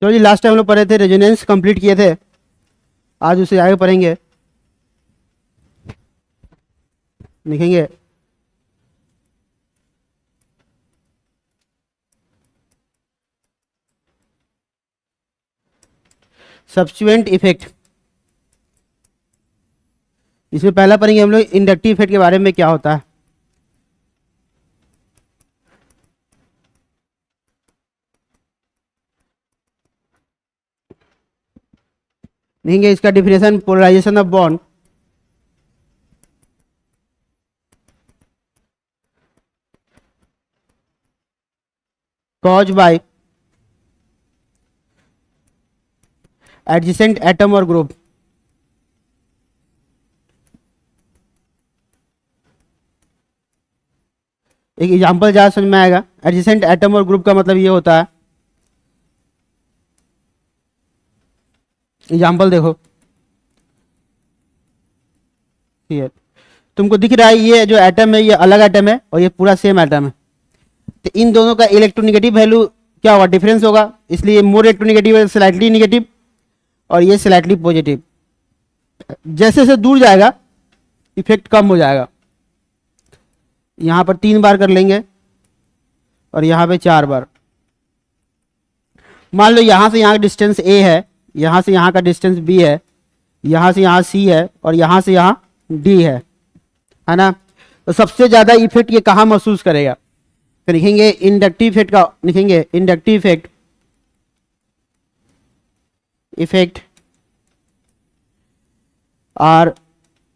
तो जी last time हम लोग पढ़े थे, रेजोनेंस कंप्लीट किए थे। आज उसे आगे पढ़ेंगे, लिखेंगे सब्स्टिट्यूएंट इफेक्ट। इसमें पहला पढ़ेंगे हम लोग इंडक्टिव इफेक्ट के बारे में, क्या होता है। लिखेंगे इसका definition, polarization of bond cause by adjacent atom और ग्रुप। एक एग्जांपल ज्यादा समझ में आएगा। एडजेसेंट एटम और ग्रुप का मतलब ये होता है, एग्जांपल देखो, ये तुमको दिख रहा है, ये जो एटम है ये अलग एटम है और ये पूरा सेम एटम है। तो इन दोनों का इलेक्ट्रोनेगेटिव वैल्यू क्या होगा, डिफरेंस होगा। इसलिए मोर इलेक्ट्रोनेगेटिव है, स्लाइटली नेगेटिव, और ये स्लाइटली पॉजिटिव। जैसे जैसे दूर जाएगा इफेक्ट कम हो जाएगा। यहां पर 3 बार कर लेंगे और यहां पे 4 बार। मान लो यहां से यहां का डिस्टेंस ए है, यहां से यहां का डिस्टेंस बी है, यहां से यहां सी है और यहां से यहां डी है ना। तो सबसे ज्यादा इफेक्ट ये कहां महसूस करेगा, तो लिखेंगे इंडक्टिव इफेक्ट का, लिखेंगे इंडक्टिव इफेक्ट, इफेक्ट और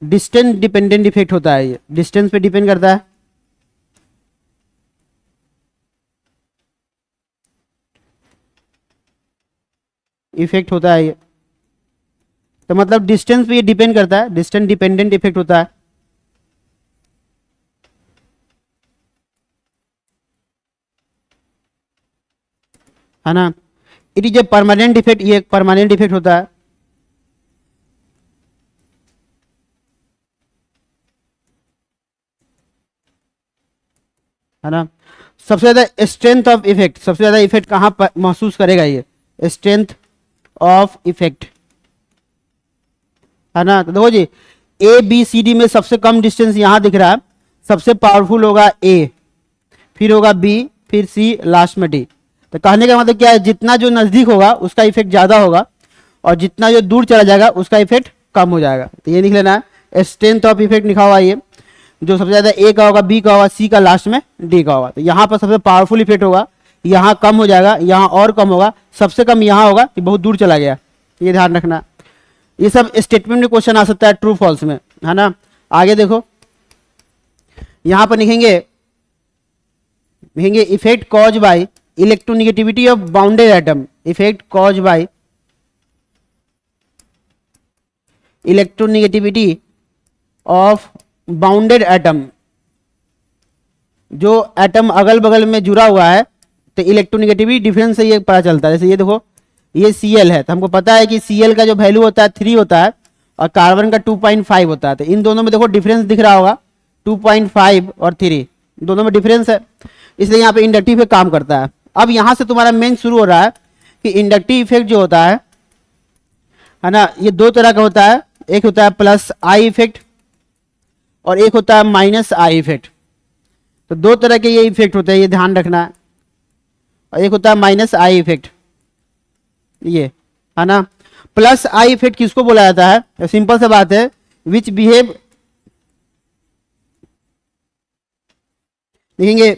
डिस्टेंस डिपेंडेंट इफेक्ट होता है। ये डिस्टेंस पे डिपेंड करता है। इफेक्ट होता है ये, तो मतलब डिस्टेंस पे ये डिपेंड करता है, डिस्टेंस डिपेंडेंट इफेक्ट होता है ना। It is a permanent effect, ये एक परमानेंट इफेक्ट होता है ना। सबसे ज्यादा स्ट्रेंथ ऑफ इफेक्ट, सबसे ज्यादा इफेक्ट कहां पर महसूस करेगा ये, स्ट्रेंथ ऑफ इफेक्ट है ना। तो देखो जी, ए बी सी डी में सबसे कम डिस्टेंस यहां दिख रहा है, सबसे पावरफुल होगा ए, फिर होगा बी, फिर सी, लास्ट में डी। तो कहने का मतलब क्या है, जितना जो नजदीक होगा उसका इफेक्ट ज्यादा होगा और जितना जो दूर चला जाएगा उसका इफेक्ट कम हो जाएगा। तो ये लिख लेना है, स्ट्रेंथ ऑफ इफेक्ट लिखा हुआ ये, जो सबसे ज्यादा ए का होगा, बी का होगा, सी का, लास्ट में डी का होगा। तो यहाँ पर सबसे पावरफुल इफेक्ट होगा, यहाँ कम हो जाएगा, यहाँ और कम होगा, सबसे कम यहाँ होगा कि बहुत दूर चला गया। ये ध्यान रखना। ये सब स्टेटमेंट में क्वेश्चन आ सकता है ट्रू फॉल्स में, है ना। आगे देखो, यहां पर लिखेंगे, लिखेंगे effect cause by electronegativity of bounded atom, effect cause by electronegativity of bounded atom. जो एटम अगल बगल में जुड़ा हुआ है तो इलेक्ट्रोनेगेटिविटी डिफरेंस से ये पता चलता है। जैसे ये देखो, ये Cl है, तो हमको पता है कि Cl का जो वैल्यू होता है 3 होता है और कार्बन का 2.5 होता है। तो इन दोनों में देखो डिफरेंस दिख रहा होगा, 2.5 और 3 दोनों में डिफरेंस है, इसलिए यहाँ पे इंडक्टिव इफेक्ट काम करता है। अब यहाँ से तुम्हारा मेन शुरू हो रहा है कि इंडक्टिव इफेक्ट जो होता है ना, ये 2 तरह का होता है। एक होता है प्लस आई इफेक्ट और एक होता है माइनस आई इफेक्ट। तो 2 तरह के ये इफेक्ट होते हैं, ये ध्यान रखना है। और एक होता है माइनस आई इफेक्ट, ये है ना। प्लस आई इफेक्ट किसको बोला जाता है, तो सिंपल सा बात है, विच बिहेव, देखेंगे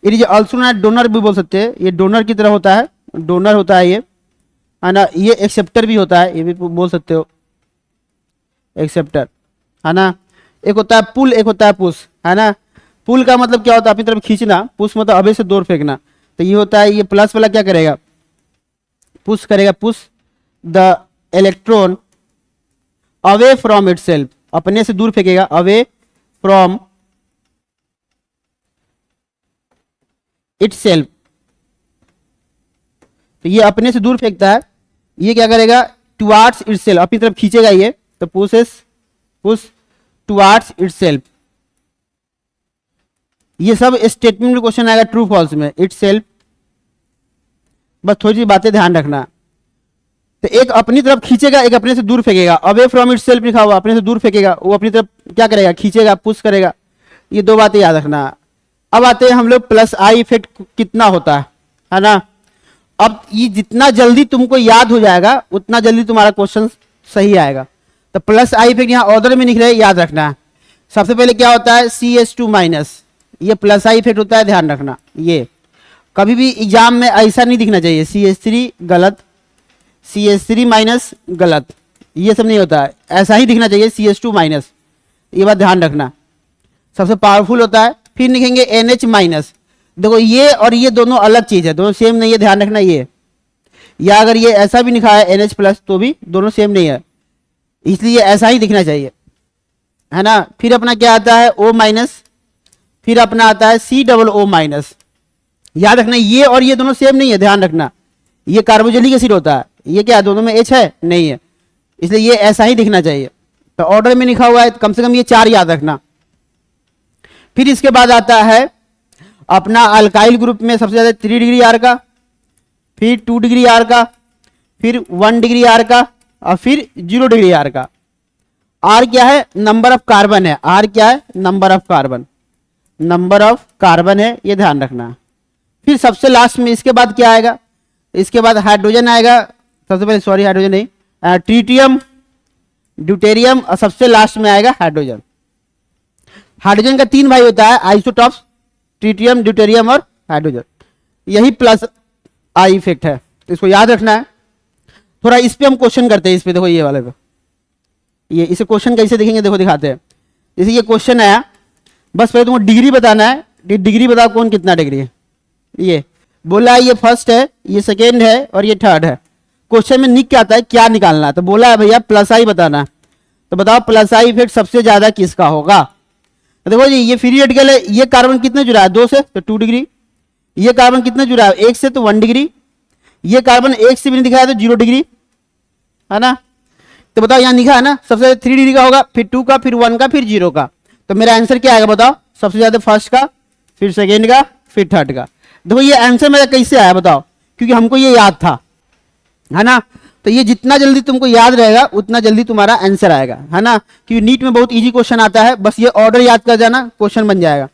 it is also not, donor भी बोल सकते हैं, ये डोनर की तरह होता है, डोनर होता है ये, है ना। ये एक्सेप्टर भी होता है, ये भी बोल सकते हो, एक्सेप्टर, है ना। एक होता है पुल, एक होता है पुश, है ना। पुल का मतलब क्या होता है, अपनी तरफ खींचना, पुश मतलब अबे से दूर फेंकना। तो ये होता है, ये प्लस वाला क्या करेगा, पुश करेगा, push the electron away from itself, अपने से दूर फेंकेगा, अवे फ्रॉम इटसेल्फ। तो ये अपने से दूर फेंकता है, ये क्या करेगा, टुवार्ड्स इटसेल्फ, अपनी तरफ खींचेगा ये, तो पुश टुवार्ड्स इटसेल्फ। ये सब स्टेटमेंट में क्वेश्चन आएगा ट्रू फॉल्स में, इटसेल्फ बस थोड़ी सी बातें ध्यान रखना। तो एक अपनी तरफ खींचेगा, एक अपने से दूर फेंकेगा। अवे फ्रॉम इटसेल्फ लिखा हुआ, अपने से दूर फेंकेगा, वो अपनी तरफ क्या करेगा, खींचेगा, पुश करेगा। ये दो बातें याद रखना। अब आते हैं हम लोग प्लस आई इफेक्ट कितना होता है ना। अब ये जितना जल्दी तुमको याद हो जाएगा उतना जल्दी तुम्हारा क्वेश्चन सही आएगा। तो प्लस आई इफेक्ट यहाँ ऑर्डर में लिख रहे हैं, याद रखना है। सबसे पहले क्या होता है, CH2 माइनस, ये प्लस आई इफेक्ट होता है, ध्यान रखना। ये कभी भी एग्जाम में ऐसा नहीं दिखना चाहिए, CH3 गलत, CH3 माइनस गलत, ये सब नहीं होता है, ऐसा ही दिखना चाहिए CH2 माइनस, ये बात ध्यान रखना। सबसे पावरफुल होता है। फिर लिखेंगे NH माइनस। देखो ये और ये दोनों अलग चीज है, दोनों सेम नहीं है, ध्यान रखना। ये या अगर ये ऐसा भी लिखा है NH प्लस तो भी दोनों सेम नहीं है, इसलिए ऐसा ही दिखना चाहिए, है ना। फिर अपना क्या आता है O माइनस, फिर अपना आता है COO माइनस। याद रखना ये और ये दोनों सेम नहीं है, ध्यान रखना। ये कार्बोक्सिलिक एसिड होता है, ये क्या दोनों में H है, नहीं है, इसलिए ये ऐसा ही दिखना चाहिए। तो ऑर्डर में लिखा हुआ है, कम से कम ये 4 याद रखना। फिर इसके बाद आता है अपना अल्काइल ग्रुप में सबसे ज्यादा 3 डिग्री आर का, फिर 2 डिग्री आर का, फिर 1 डिग्री आर का, और फिर 0 डिग्री आर का। आर क्या है, नंबर ऑफ कार्बन है। आर क्या है, number of carbon, number of carbon है, ये ध्यान रखना। फिर सबसे लास्ट में इसके बाद क्या आएगा, इसके बाद हाइड्रोजन आएगा। सबसे पहले सॉरी हाइड्रोजन नहीं, ट्रिटियम, ड्यूटेरियम, और सबसे लास्ट में आएगा हाइड्रोजन। हाइड्रोजन का 3 भाई होता है, आइसोटॉप्स, ट्रिटियम, ड्यूटेरियम और हाइड्रोजन। यही प्लस आई इफेक्ट है, तो इसको याद रखना है। थोड़ा इस पे हम क्वेश्चन करते हैं, इस पे देखो, ये वाले पे, ये इसे क्वेश्चन कैसे देखेंगे, देखो दिखाते हैं। जैसे ये क्वेश्चन आया, बस पहले तुमको डिग्री बताना है, डिग्री बताओ कौन कितना डिग्री है। ये बोला है ये फर्स्ट है, ये सेकेंड है और ये थर्ड है। क्वेश्चन में निक क्या आता है, क्या निकालना है, तो बोला है भैया प्लस आई बताना है। तो बताओ प्लस आई इफेक्ट सबसे ज्यादा किसका होगा। तो देखो जी, ये फ्री रेडिकल है, ये कार्बन कितने जुड़ा है, 2 से तो 2 डिग्री, ये कार्बन कितने जुड़ा है, 1 से तो 1 डिग्री, ये कार्बन 1 से भी नहीं दिखाया तो 0 डिग्री, है ना। तो बताओ यहाँ लिखा है ना, सबसे ज्यादा 3 डिग्री का होगा, फिर 2 का, फिर 1 का, फिर 0 का। तो मेरा आंसर क्या आएगा बताओ, सबसे ज्यादा फर्स्ट का, फिर सेकेंड का, फिर थर्ड का। देखो ये आंसर मेरा कैसे आया बताओ, क्योंकि हमको ये याद था, है ना। तो ये जितना जल्दी तुमको याद रहेगा उतना जल्दी तुम्हारा आंसर आएगा, है ना। क्योंकि नीट में बहुत इजी क्वेश्चन आता है, बस ये ऑर्डर याद कर जाना, क्वेश्चन बन जाएगा।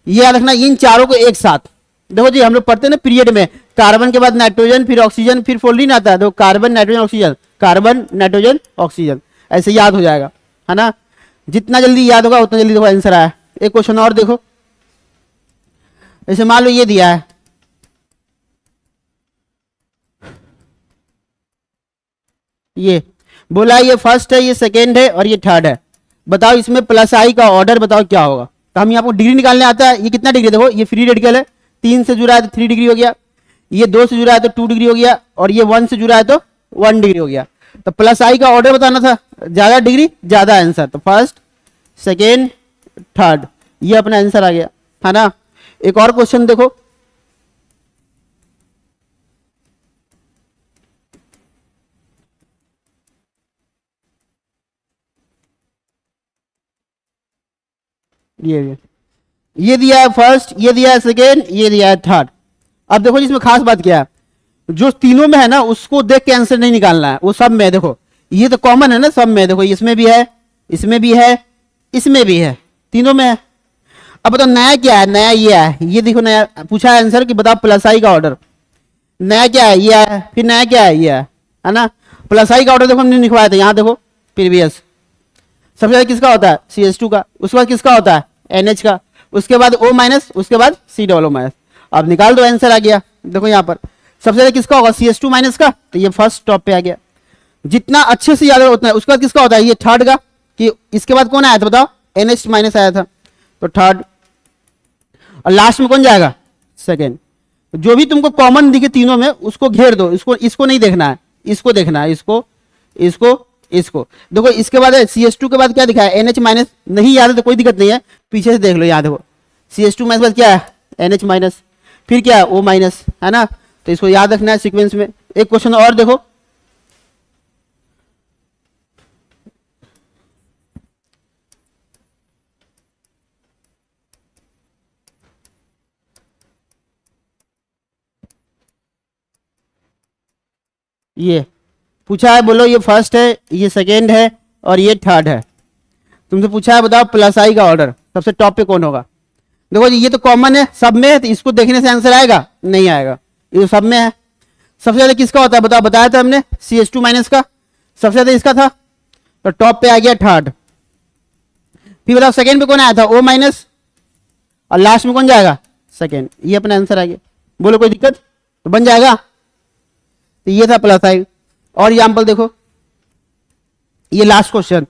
ये याद रखना, इन चारों को एक साथ। देखो जी हम लोग पढ़ते हैं ना पीरियड में, कार्बन के बाद नाइट्रोजन, फिर ऑक्सीजन, फिर फोल्डिन आता है। देखो carbon nitrogen oxygen, carbon nitrogen oxygen, ऐसे याद हो जाएगा, है ना। जितना जल्दी याद होगा उतना जल्दी देखो आंसर आया। एक क्वेश्चन और देखो, जैसे मान लो ये दिया है, ये बोला ये फर्स्ट है, ये सेकेंड है और ये थर्ड है। बताओ इसमें प्लस आई का ऑर्डर बताओ क्या होगा। तो हम यहाँ पर डिग्री निकालने आता है, ये कितना डिग्री, देखो ये फ्री रेडिकल है, 3 से जुड़ा है तो 3 डिग्री हो गया, ये 2 से जुड़ा है तो 2 डिग्री हो गया, और ये 1 से जुड़ा है तो 1 डिग्री हो गया। तो प्लस आई का ऑर्डर बताना था, ज्यादा डिग्री ज्यादा आंसर, तो फर्स्ट सेकेंड थर्ड, ये अपना आंसर आ गया, है ना। एक और क्वेश्चन देखो, ये दिया है फर्स्ट, ये दिया है सेकेंड, ये दिया है थर्ड। अब देखो जिसमें खास बात क्या है, जो तीनों में है ना उसको देख के आंसर नहीं निकालना है, वो सब में देखो, ये तो कॉमन है ना सब में, देखो इसमें भी है, इसमें भी है, इसमें भी है, तीनों में है। अब बताओ नया क्या है, नया ये है, ये देखो नया पूछा है आंसर कि बताओ प्लस आई का ऑर्डर, नया क्या है ये है, फिर नया क्या है ये है ना। प्लस आई का ऑर्डर देखो हमने लिखवाया था, यहाँ देखो प्रीवियस, सबसे ज्यादा किसका होता है CH2 का, उसके बाद किसका होता है NH का, उसके बाद O माइनस, उसके बाद COO माइनस। अब निकाल दो आंसर आ गया। देखो यहाँ पर सबसे ज्यादा किसका होगा CH2 माइनस का, तो ये फर्स्ट टॉप पे आ गया। जितना अच्छे से याद होगा उतना। उसके बाद किसका होता है ये थर्ड का, कि इसके बाद कौन आया था बताओ, NH माइनस आया था, तो थर्ड। और लास्ट में कौन जाएगा, सेकेंड। जो भी तुमको कॉमन दिखे तीनों में उसको घेर दो, इसको नहीं देखना है, इसको देखना है, इसको देखो। इसके बाद CH2 के बाद क्या दिखा है NH माइनस, नहीं याद है तो कोई दिक्कत नहीं है, पीछे से देख लो, याद देखो CH2 माइनस बाद क्या है NH माइनस, फिर क्या है O माइनस, है ना। तो इसको याद रखना है सीक्वेंस में। एक क्वेश्चन और देखो, ये पूछा है, बोलो ये फर्स्ट है, ये सेकेंड है और ये थर्ड है। तुमसे पूछा है बताओ प्लस आई का ऑर्डर सबसे टॉप पे कौन होगा। देखो जी ये तो कॉमन है सब में है, तो इसको देखने से आंसर आएगा नहीं आएगा, ये तो सब में है। सबसे ज्यादा किसका होता है बताओ, बताया था हमने CH2 माइनस का, सबसे ज्यादा इसका था, तो टॉप पे आ गया थर्ड। फिर बताओ सेकेंड पे कौन आया था, O माइनस, और लास्ट में कौन जाएगा सेकेंड, ये अपना आंसर आ गया। बोलो कोई दिक्कत, तो बन जाएगा। तो ये था प्लस आई। और एग्जाम्पल देखो, ये लास्ट क्वेश्चन,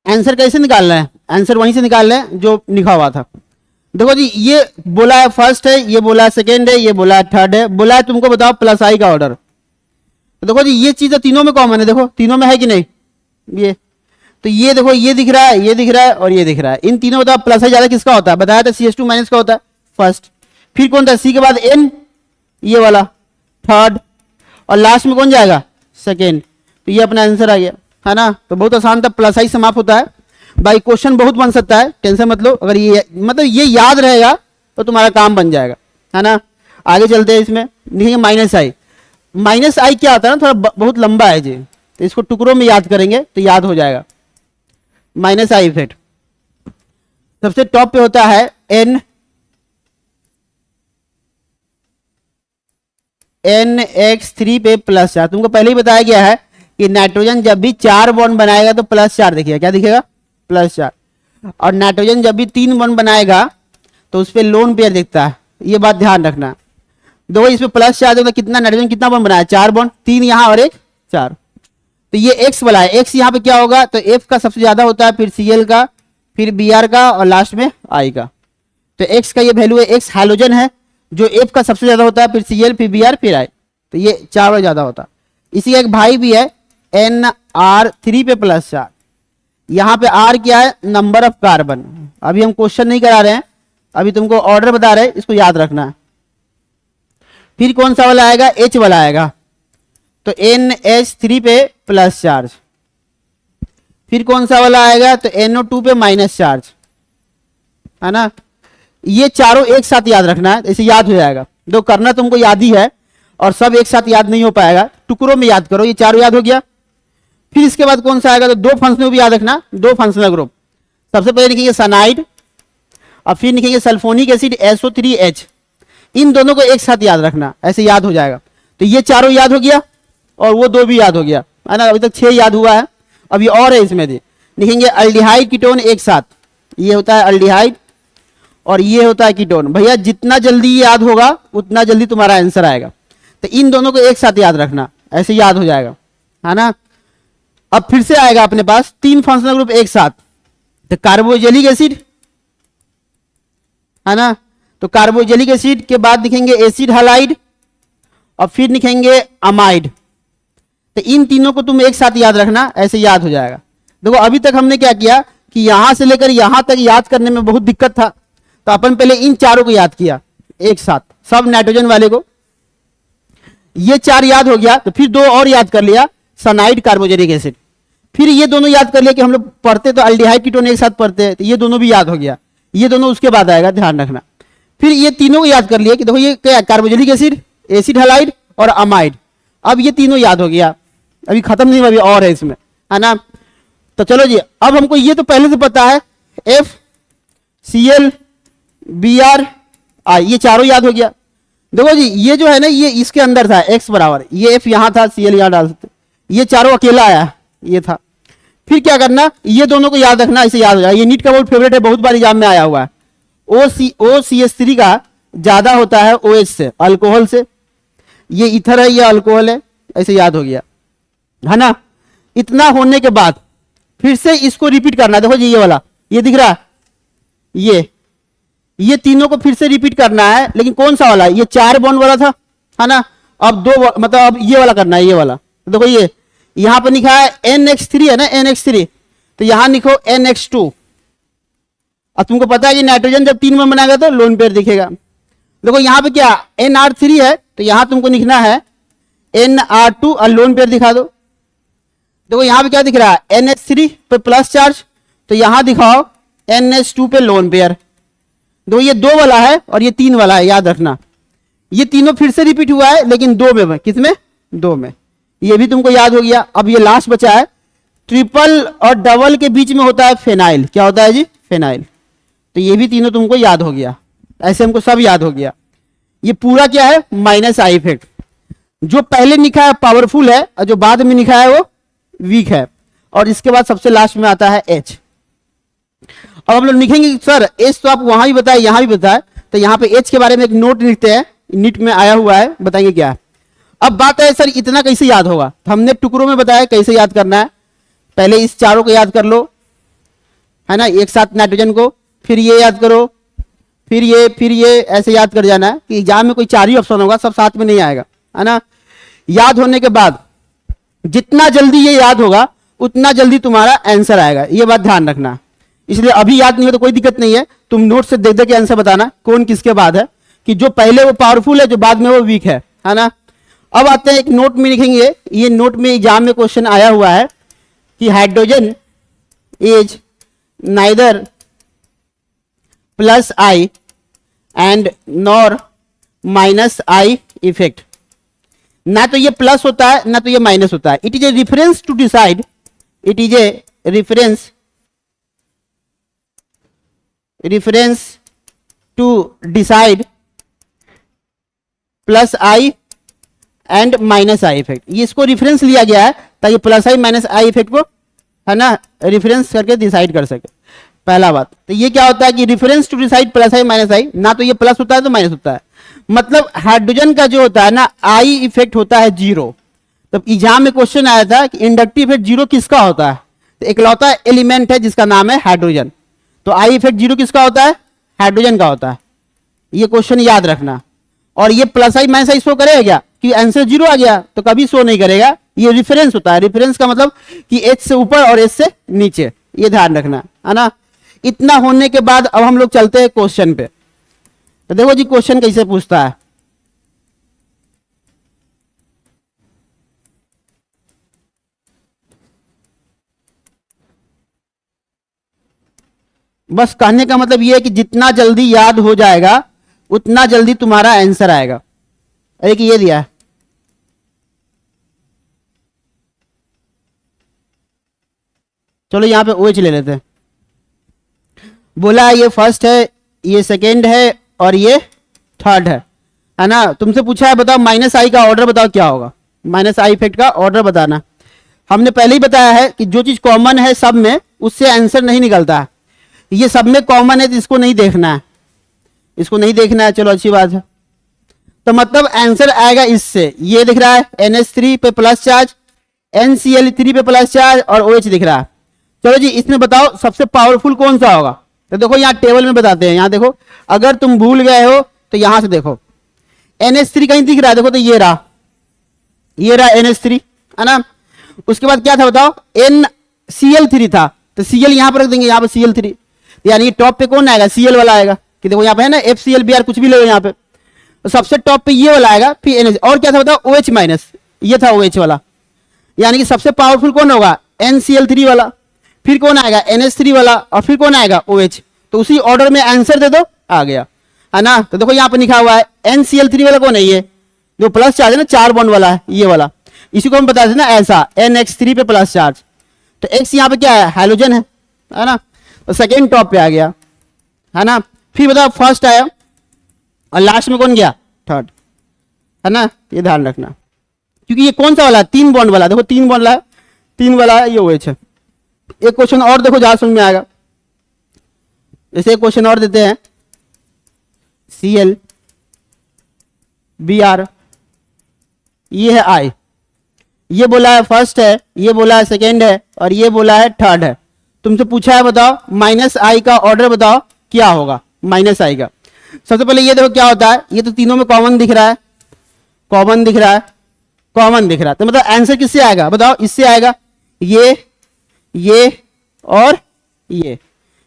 आंसर कैसे निकालना है, आंसर वहीं से निकालना है जो लिखा हुआ था। देखो जी ये बोला है फर्स्ट है, ये बोला है सेकेंड है, ये बोला है थर्ड है, बोला है तुमको बताओ प्लस आई का ऑर्डर। तो देखो जी ये चीज तीनों में कॉमन है, देखो तीनों में है कि नहीं, ये तो ये देखो ये दिख रहा है, ये दिख रहा है और ये दिख रहा है, इन तीनों बताओ प्लस आई ज्यादा किसका होता है, बताया था CH2 माइनस का होता है फर्स्ट, फिर कौन था C के बाद N, ये वाला थर्ड, और लास्ट में कौन जाएगा सेकेंड। तो ये अपना आंसर आ गया, है ना। तो बहुत आसान था, प्लस आई समाप्त होता है भाई। क्वेश्चन बहुत बन सकता है, टेंशन मत लो, अगर ये मतलब ये याद रहेगा तो तुम्हारा काम बन जाएगा, है ना। आगे चलते हैं, इसमें लिखेंगे माइनस आई। माइनस आई क्या होता है ना, थोड़ा बहुत लंबा है जी, तो इसको टुकड़ों में याद करेंगे तो याद हो जाएगा। माइनस आई इफेक्ट सबसे टॉप पे होता है NX3 पे +4। तुमको पहले ही बताया गया है कि नाइट्रोजन जब भी 4 बॉन्ड बनाएगा तो +4 दिखेगा, क्या दिखेगा +4, और नाइट्रोजन जब भी 3 बॉन्ड बनाएगा तो उस पर लोन पेयर दिखता है, ये बात ध्यान रखना। देखो इसमें +4 देखो कितना नाइट्रोजन कितना बॉन्ड बनाया, 4 बॉन्ड, 3 यहाँ और 1 4, तो ये X वाला है। X यहाँ पे क्या होगा, तो F का सबसे ज्यादा होता है, फिर Cl का, फिर Br का और लास्ट में I का। तो X का ये वैल्यू है, X हैलोजन है जो F का सबसे ज्यादा होता है, फिर Cl, फिर Br, फिर I, तो ये 4 ज्यादा होता है। इसी का एक भाई भी है Nr3 पे +4। यहाँ पे R क्या है, नंबर ऑफ कार्बन। अभी हम क्वेश्चन नहीं करा रहे हैं, अभी तुमको ऑर्डर बता रहे हैं, इसको याद रखना है। फिर कौन सा वाला आएगा, H वाला आएगा, तो NH3 पे प्लस चार्ज। फिर कौन सा वाला आएगा, तो NO2 पे माइनस चार्ज, है ना। ये चारों एक साथ याद रखना है, इसे याद हो जाएगा। दो करना तुमको याद ही है, और सब एक साथ याद नहीं हो पाएगा, टुकड़ों में याद करो। ये चारों याद हो गया। फिर इसके बाद कौन सा आएगा, तो 2 फंक्शनल भी याद रखना, 2 फंक्शनल ग्रुप। सबसे पहले लिखेंगे सनाइड, और फिर लिखेंगे सल्फोनिक एसिड SO3H। इन दोनों को एक साथ याद रखना, ऐसे याद हो जाएगा। तो ये चारों याद हो गया, और वो 2 भी याद हो गया, है ना। अभी तक 6 याद हुआ है, अभी और है इसमें भी। लिखेंगे अल्डिहाइड कीटोन एक साथ, ये होता है अल्डिहाइड और ये होता है कीटोन। भैया जितना जल्दी ये याद होगा उतना जल्दी तुम्हारा आंसर आएगा। तो इन दोनों को एक साथ याद रखना, ऐसे याद हो जाएगा, है ना। अब फिर से आएगा अपने पास 3 फंक्शनल ग्रुप एक साथ, तो कार्बोजेलिक एसिड, है ना। तो कार्बोजेलिक एसिड के बाद लिखेंगे एसिड हैलाइड, और फिर लिखेंगे अमाइड। तो इन तीनों को तुम एक साथ याद रखना, ऐसे याद हो जाएगा। देखो अभी तक हमने क्या किया कि यहां से लेकर यहां तक याद करने में बहुत दिक्कत था, तो अपन पहले इन चारों को याद किया एक साथ, सब नाइट्रोजन वाले को। ये 4 याद हो गया, तो फिर 2 और याद कर लिया, सनाइड कार्बोजेनिक एसिड। फिर ये दोनों याद कर लिया कि हम लोग पढ़ते तो अल्डिहाइड कीटोन एक साथ पढ़ते हैं, तो ये दोनों भी याद हो गया। ये दोनों उसके बाद आएगा, ध्यान रखना। फिर ये तीनों को याद कर लिया कि देखो ये क्या, कार्बोजेनिक एसिड, एसिड हैलाइड और अमाइड। अब ये तीनों याद हो गया, अभी खत्म नहीं हुआ, अभी और है इसमें, है ना। तो चलो जी, अब हमको ये तो पहले से पता है, FCl Br I, ये चारों याद हो गया। देखो जी ये जो है ना, ये इसके अंदर था X बराबर, ये F यहां था, Cl यहां डाल सकते, ये चारों अकेला आया, ये था। फिर क्या करना, ये दोनों को याद रखना, इसे याद हो जाएगा। ये नीट का बहुत फेवरेट है, बहुत बार एग्जाम में आया हुआ है। OCH3 का ज्यादा होता है OH से, अल्कोहल से। ये इथर है, ये अल्कोहल है, ऐसे याद हो गया, है ना। इतना होने के बाद फिर से इसको रिपीट करना। देखो जी ये वाला, ये दिख रहा है, ये तीनों को फिर से रिपीट करना है, लेकिन कौन सा वाला, ये 4 बॉन्ड वाला था, है ना। अब 2 मतलब अब ये वाला करना है, ये वाला। देखो ये यहां पर लिखा है NX3 है ना, NX3, तो यहां लिखो NX2। अब तुमको पता है कि नाइट्रोजन जब 3 बॉन्ड बनाएगा तो लोन पेयर दिखेगा। देखो यहां पे क्या NR3 है, तो यहां तुमको लिखना है NR2 और लोन पेयर दिखा दो। देखो यहां पे क्या दिख रहा है, NH3 पे प्लस चार्ज, तो यहां दिखाओ NH2 पे लोन पेयर। दो ये 2 वाला है और ये 3 वाला है, याद रखना। ये तीनों फिर से रिपीट हुआ है लेकिन 2 में, किसमें, 2 में। ये भी तुमको याद हो गया। अब ये लास्ट बचा है, ट्रिपल और डबल के बीच में होता है फेनाइल। क्या होता है जी, फेनाइल। तो ये भी तीनों तुमको याद हो गया, ऐसे हमको सब याद हो गया। ये पूरा क्या है, माइनस आई इफेक्ट। जो पहले लिखा है पावरफुल है और जो बाद में लिखा है वो वीक है। और इसके बाद सबसे लास्ट में आता है एच। अब हम लोग लिखेंगे सर एच तो आप वहां भी बताए यहां भी बताए, तो यहां पे एच के बारे में एक नोट लिखते हैं, नीट में आया हुआ है, बताएंगे क्या है। अब बात है सर इतना कैसे याद होगा, तो हमने टुकड़ों में बताया कैसे याद करना है। पहले इस चारों को याद कर लो, है ना, एक साथ नाइट्रोजन को, फिर ये याद करो, फिर ये ऐसे याद कर जाना है कि एग्जाम में कोई 4 ही ऑप्शन होगा, सब साथ में नहीं आएगा, है ना। याद होने के बाद जितना जल्दी ये याद होगा उतना जल्दी तुम्हारा आंसर आएगा, ये बात ध्यान रखना। इसलिए अभी याद नहीं हो तो कोई दिक्कत नहीं है, तुम नोट से देख देख के आंसर बताना कौन किसके बाद है, कि जो पहले वो पावरफुल है, जो बाद में वो वीक है ना। अब आते हैं एक नोट में लिखेंगे, ये नोट में एग्जाम में क्वेश्चन आया हुआ है कि hydrogen is neither plus I and nor minus I effect. ना तो ये प्लस होता है ना तो ये माइनस होता है। It is a reference to decide, इट इज ए reference to decide plus I and minus I effect. ये इसको रेफरेंस लिया गया है ताकि plus I minus I effect को, है ना, रेफरेंस करके डिसाइड कर सके। पहला बात तो ये क्या होता है कि reference to decide plus I minus I, ना तो ये प्लस होता है तो माइनस होता है। मतलब हाइड्रोजन का जो होता है ना, आई इफेक्ट होता है 0। तब एग्जाम में क्वेश्चन आया था कि इंडक्टिव इफेक्ट 0 किसका होता है, तो इकलौता एलिमेंट है जिसका नाम है हाइड्रोजन। तो आई इफेक्ट 0 किसका होता है, हाइड्रोजन का होता है। ये क्वेश्चन याद रखना। और ये plus I minus I show करेगा क्या, कि आंसर 0 आ गया तो कभी शो नहीं करेगा। ये रेफरेंस होता है, रेफरेंस का मतलब कि एच से ऊपर और एच से नीचे, ये ध्यान रखना, है ना। इतना होने के बाद अब हम लोग चलते हैं क्वेश्चन पे। तो देखो जी क्वेश्चन कैसे पूछता है। बस कहने का मतलब ये है कि जितना जल्दी याद हो जाएगा उतना जल्दी तुम्हारा आंसर आएगा। एक ये दिया है, चलो यहां पे OH ले लेते हैं। बोला ये फर्स्ट है, ये सेकेंड है और ये थर्ड है ना। तुमसे पूछा है बताओ माइनस आई का ऑर्डर बताओ क्या होगा, माइनस आई इफेक्ट का ऑर्डर बताना। हमने पहले ही बताया है कि जो चीज कॉमन है सब में उससे आंसर नहीं निकलता है। ये सब में कॉमन है तो इसको नहीं देखना है, इसको नहीं देखना है, चलो अच्छी बात है। तो मतलब आंसर आएगा इससे, ये दिख रहा है NH3 पे प्लस चार्ज, NCl3 पे प्लस चार्ज और OH दिख रहा है। चलो जी इसमें बताओ सबसे पावरफुल कौन सा होगा। तो देखो यहाँ टेबल में बताते हैं, यहाँ देखो अगर तुम भूल गए हो तो यहां से देखो NH3 कहीं दिख रहा है, देखो तो ये रहा NH3, है ना। उसके बाद क्या था बताओ, NCl3 था, तो Cl यहां पर रख देंगे, यहाँ पर Cl3, यानी टॉप पे कौन आएगा, Cl वाला आएगा। कि देखो यहाँ पे है ना FCl Br कुछ भी ले लो यहाँ पे, तो सबसे टॉप पे ये वाला आएगा। फिर NH और क्या था बताओ, OH माइनस, ये था OH वाला, यानी कि सबसे पावरफुल कौन होगा, NCl3 वाला। फिर कौन आएगा, NH3 वाला, और फिर कौन आएगा, OH। तो उसी ऑर्डर में आंसर दे दो, आ गया, है ना। तो देखो यहाँ पे लिखा हुआ है NCl3 वाला कौन है, ये जो प्लस चार्ज है ना 4 बॉन्ड वाला है, ये वाला, इसी को हम बता देते ना ऐसा NH3 पे प्लस चार्ज। तो X यहाँ पे क्या है, हाइड्रोजन है ना। तो सेकेंड टॉप पे आ गया, है ना। फिर बताओ फर्स्ट आया और लास्ट में कौन गया, थर्ड, है ना। ये ध्यान रखना क्योंकि ये कौन सा वाला है, 3 बॉन्ड वाला, देखो 3 बॉन्ड वाला, 3 वाला है, ये OH है। एक क्वेश्चन और देखो जहां समझ में आएगा, जैसे एक क्वेश्चन और देते हैं, Cl Br, ये है I, ये बोला है फर्स्ट है, ये बोला है सेकेंड है और ये बोला है थर्ड है। तुमसे पूछा है बताओ माइनस आई का ऑर्डर बताओ क्या होगा, माइनस आई का। सबसे पहले ये देखो क्या होता है, ये तो तीनों में कॉमन दिख रहा है, कॉमन दिख रहा है, कॉमन दिख रहा है, तो मतलब आंसर किससे आएगा बताओ, इससे आएगा, ये और ये,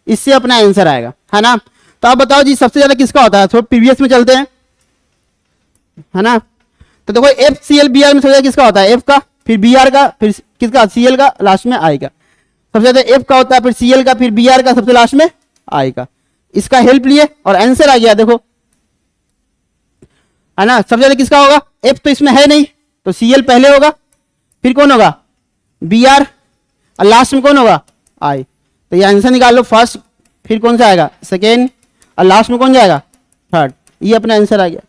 इससे अपना आंसर आएगा, है ना। तो आप बताओ जी सबसे ज्यादा किसका होता है, थोड़ा प्रीवियस में चलते हैं, है ना। तो देखो F C L B R में सबसे ज्यादा किसका होता है, एफ का, फिर बी आर का, फिर किसका, सी एल का, लास्ट में आई का। सबसे ज्यादा एफ का होता है, फिर सी एल का, फिर बी आर का, सबसे लास्ट में आई का। इसका हेल्प लिए और आंसर आ गया देखो, है ना। सबसे ज्यादा किसका होगा, एफ तो इसमें है नहीं, तो सी एल पहले होगा, फिर कौन होगा, बी आर, और लास्ट में कौन होगा, आई। तो ये आंसर निकाल लो, फर्स्ट, फिर कौन सा आएगा, सेकेंड, और लास्ट में कौन जाएगा, थर्ड। ये अपना आंसर आ गया,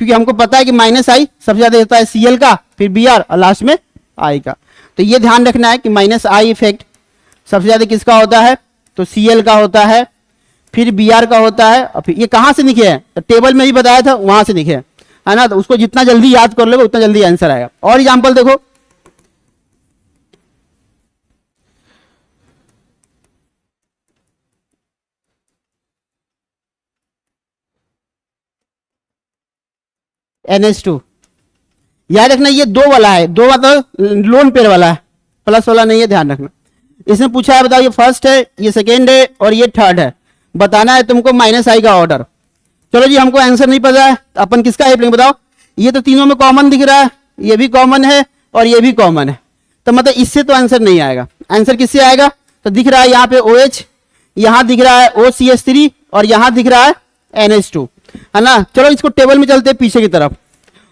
क्योंकि हमको पता है कि माइनस आई सबसे ज्यादा होता है सी एल का, फिर बी आर, और लास्ट में आई का। तो ये ध्यान रखना है कि माइनस आई इफेक्ट सबसे ज्यादा किसका होता है, तो सी एल का होता है, फिर बी आर का होता है, और फिर ये कहां से लिखे हैं, तो टेबल में भी बताया था वहां से लिखे हैं, है ना। तो उसको जितना जल्दी याद कर लोगे उतना जल्दी आंसर आएगा। और एग्जाम्पल देखो, NH2, याद रखना ये दो वाला है, दो वाला लोन पेयर वाला है, प्लस वाला नहीं है, ध्यान रखना। इसमें पूछा है, बताओ ये फर्स्ट है, ये सेकेंड है, और ये थर्ड है, बताना है तुमको माइनस आई का ऑर्डर। चलो जी, हमको आंसर नहीं पता है, तो अपन किसका हेल्प लेंगे, बताओ। ये तो तीनों में कॉमन दिख रहा है, ये भी कॉमन है और ये भी कॉमन है, तो मतलब इससे तो आंसर नहीं आएगा। आंसर किससे आएगा, तो दिख रहा है यहाँ पे OH, यहाँ दिख रहा है OCH3, और यहाँ दिख रहा है NH2, है ना। चलो इसको टेबल में चलते हैं पीछे की तरफ,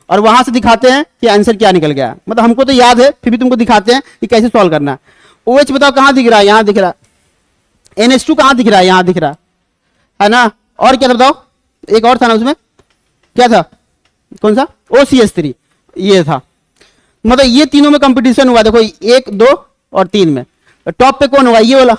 और वहां से दिखाते हैं कि आंसर क्या निकल गया। मतलब हमको तो याद है, फिर भी तुमको दिखाते हैं कि कैसे सॉल्व करना है। OH बताओ कहां दिख रहा है, यहां दिख रहा है। NH2 कहां दिख रहा है, यहां दिख रहा है ना। और क्या था बताओ, एक और था ना उसमें, क्या था, कौन सा, OCH3, ये था। मतलब ये तीनों में कंपटीशन हुआ, देखो 1 2 और 3 में। टॉप पे कौन होगा, ये वाला,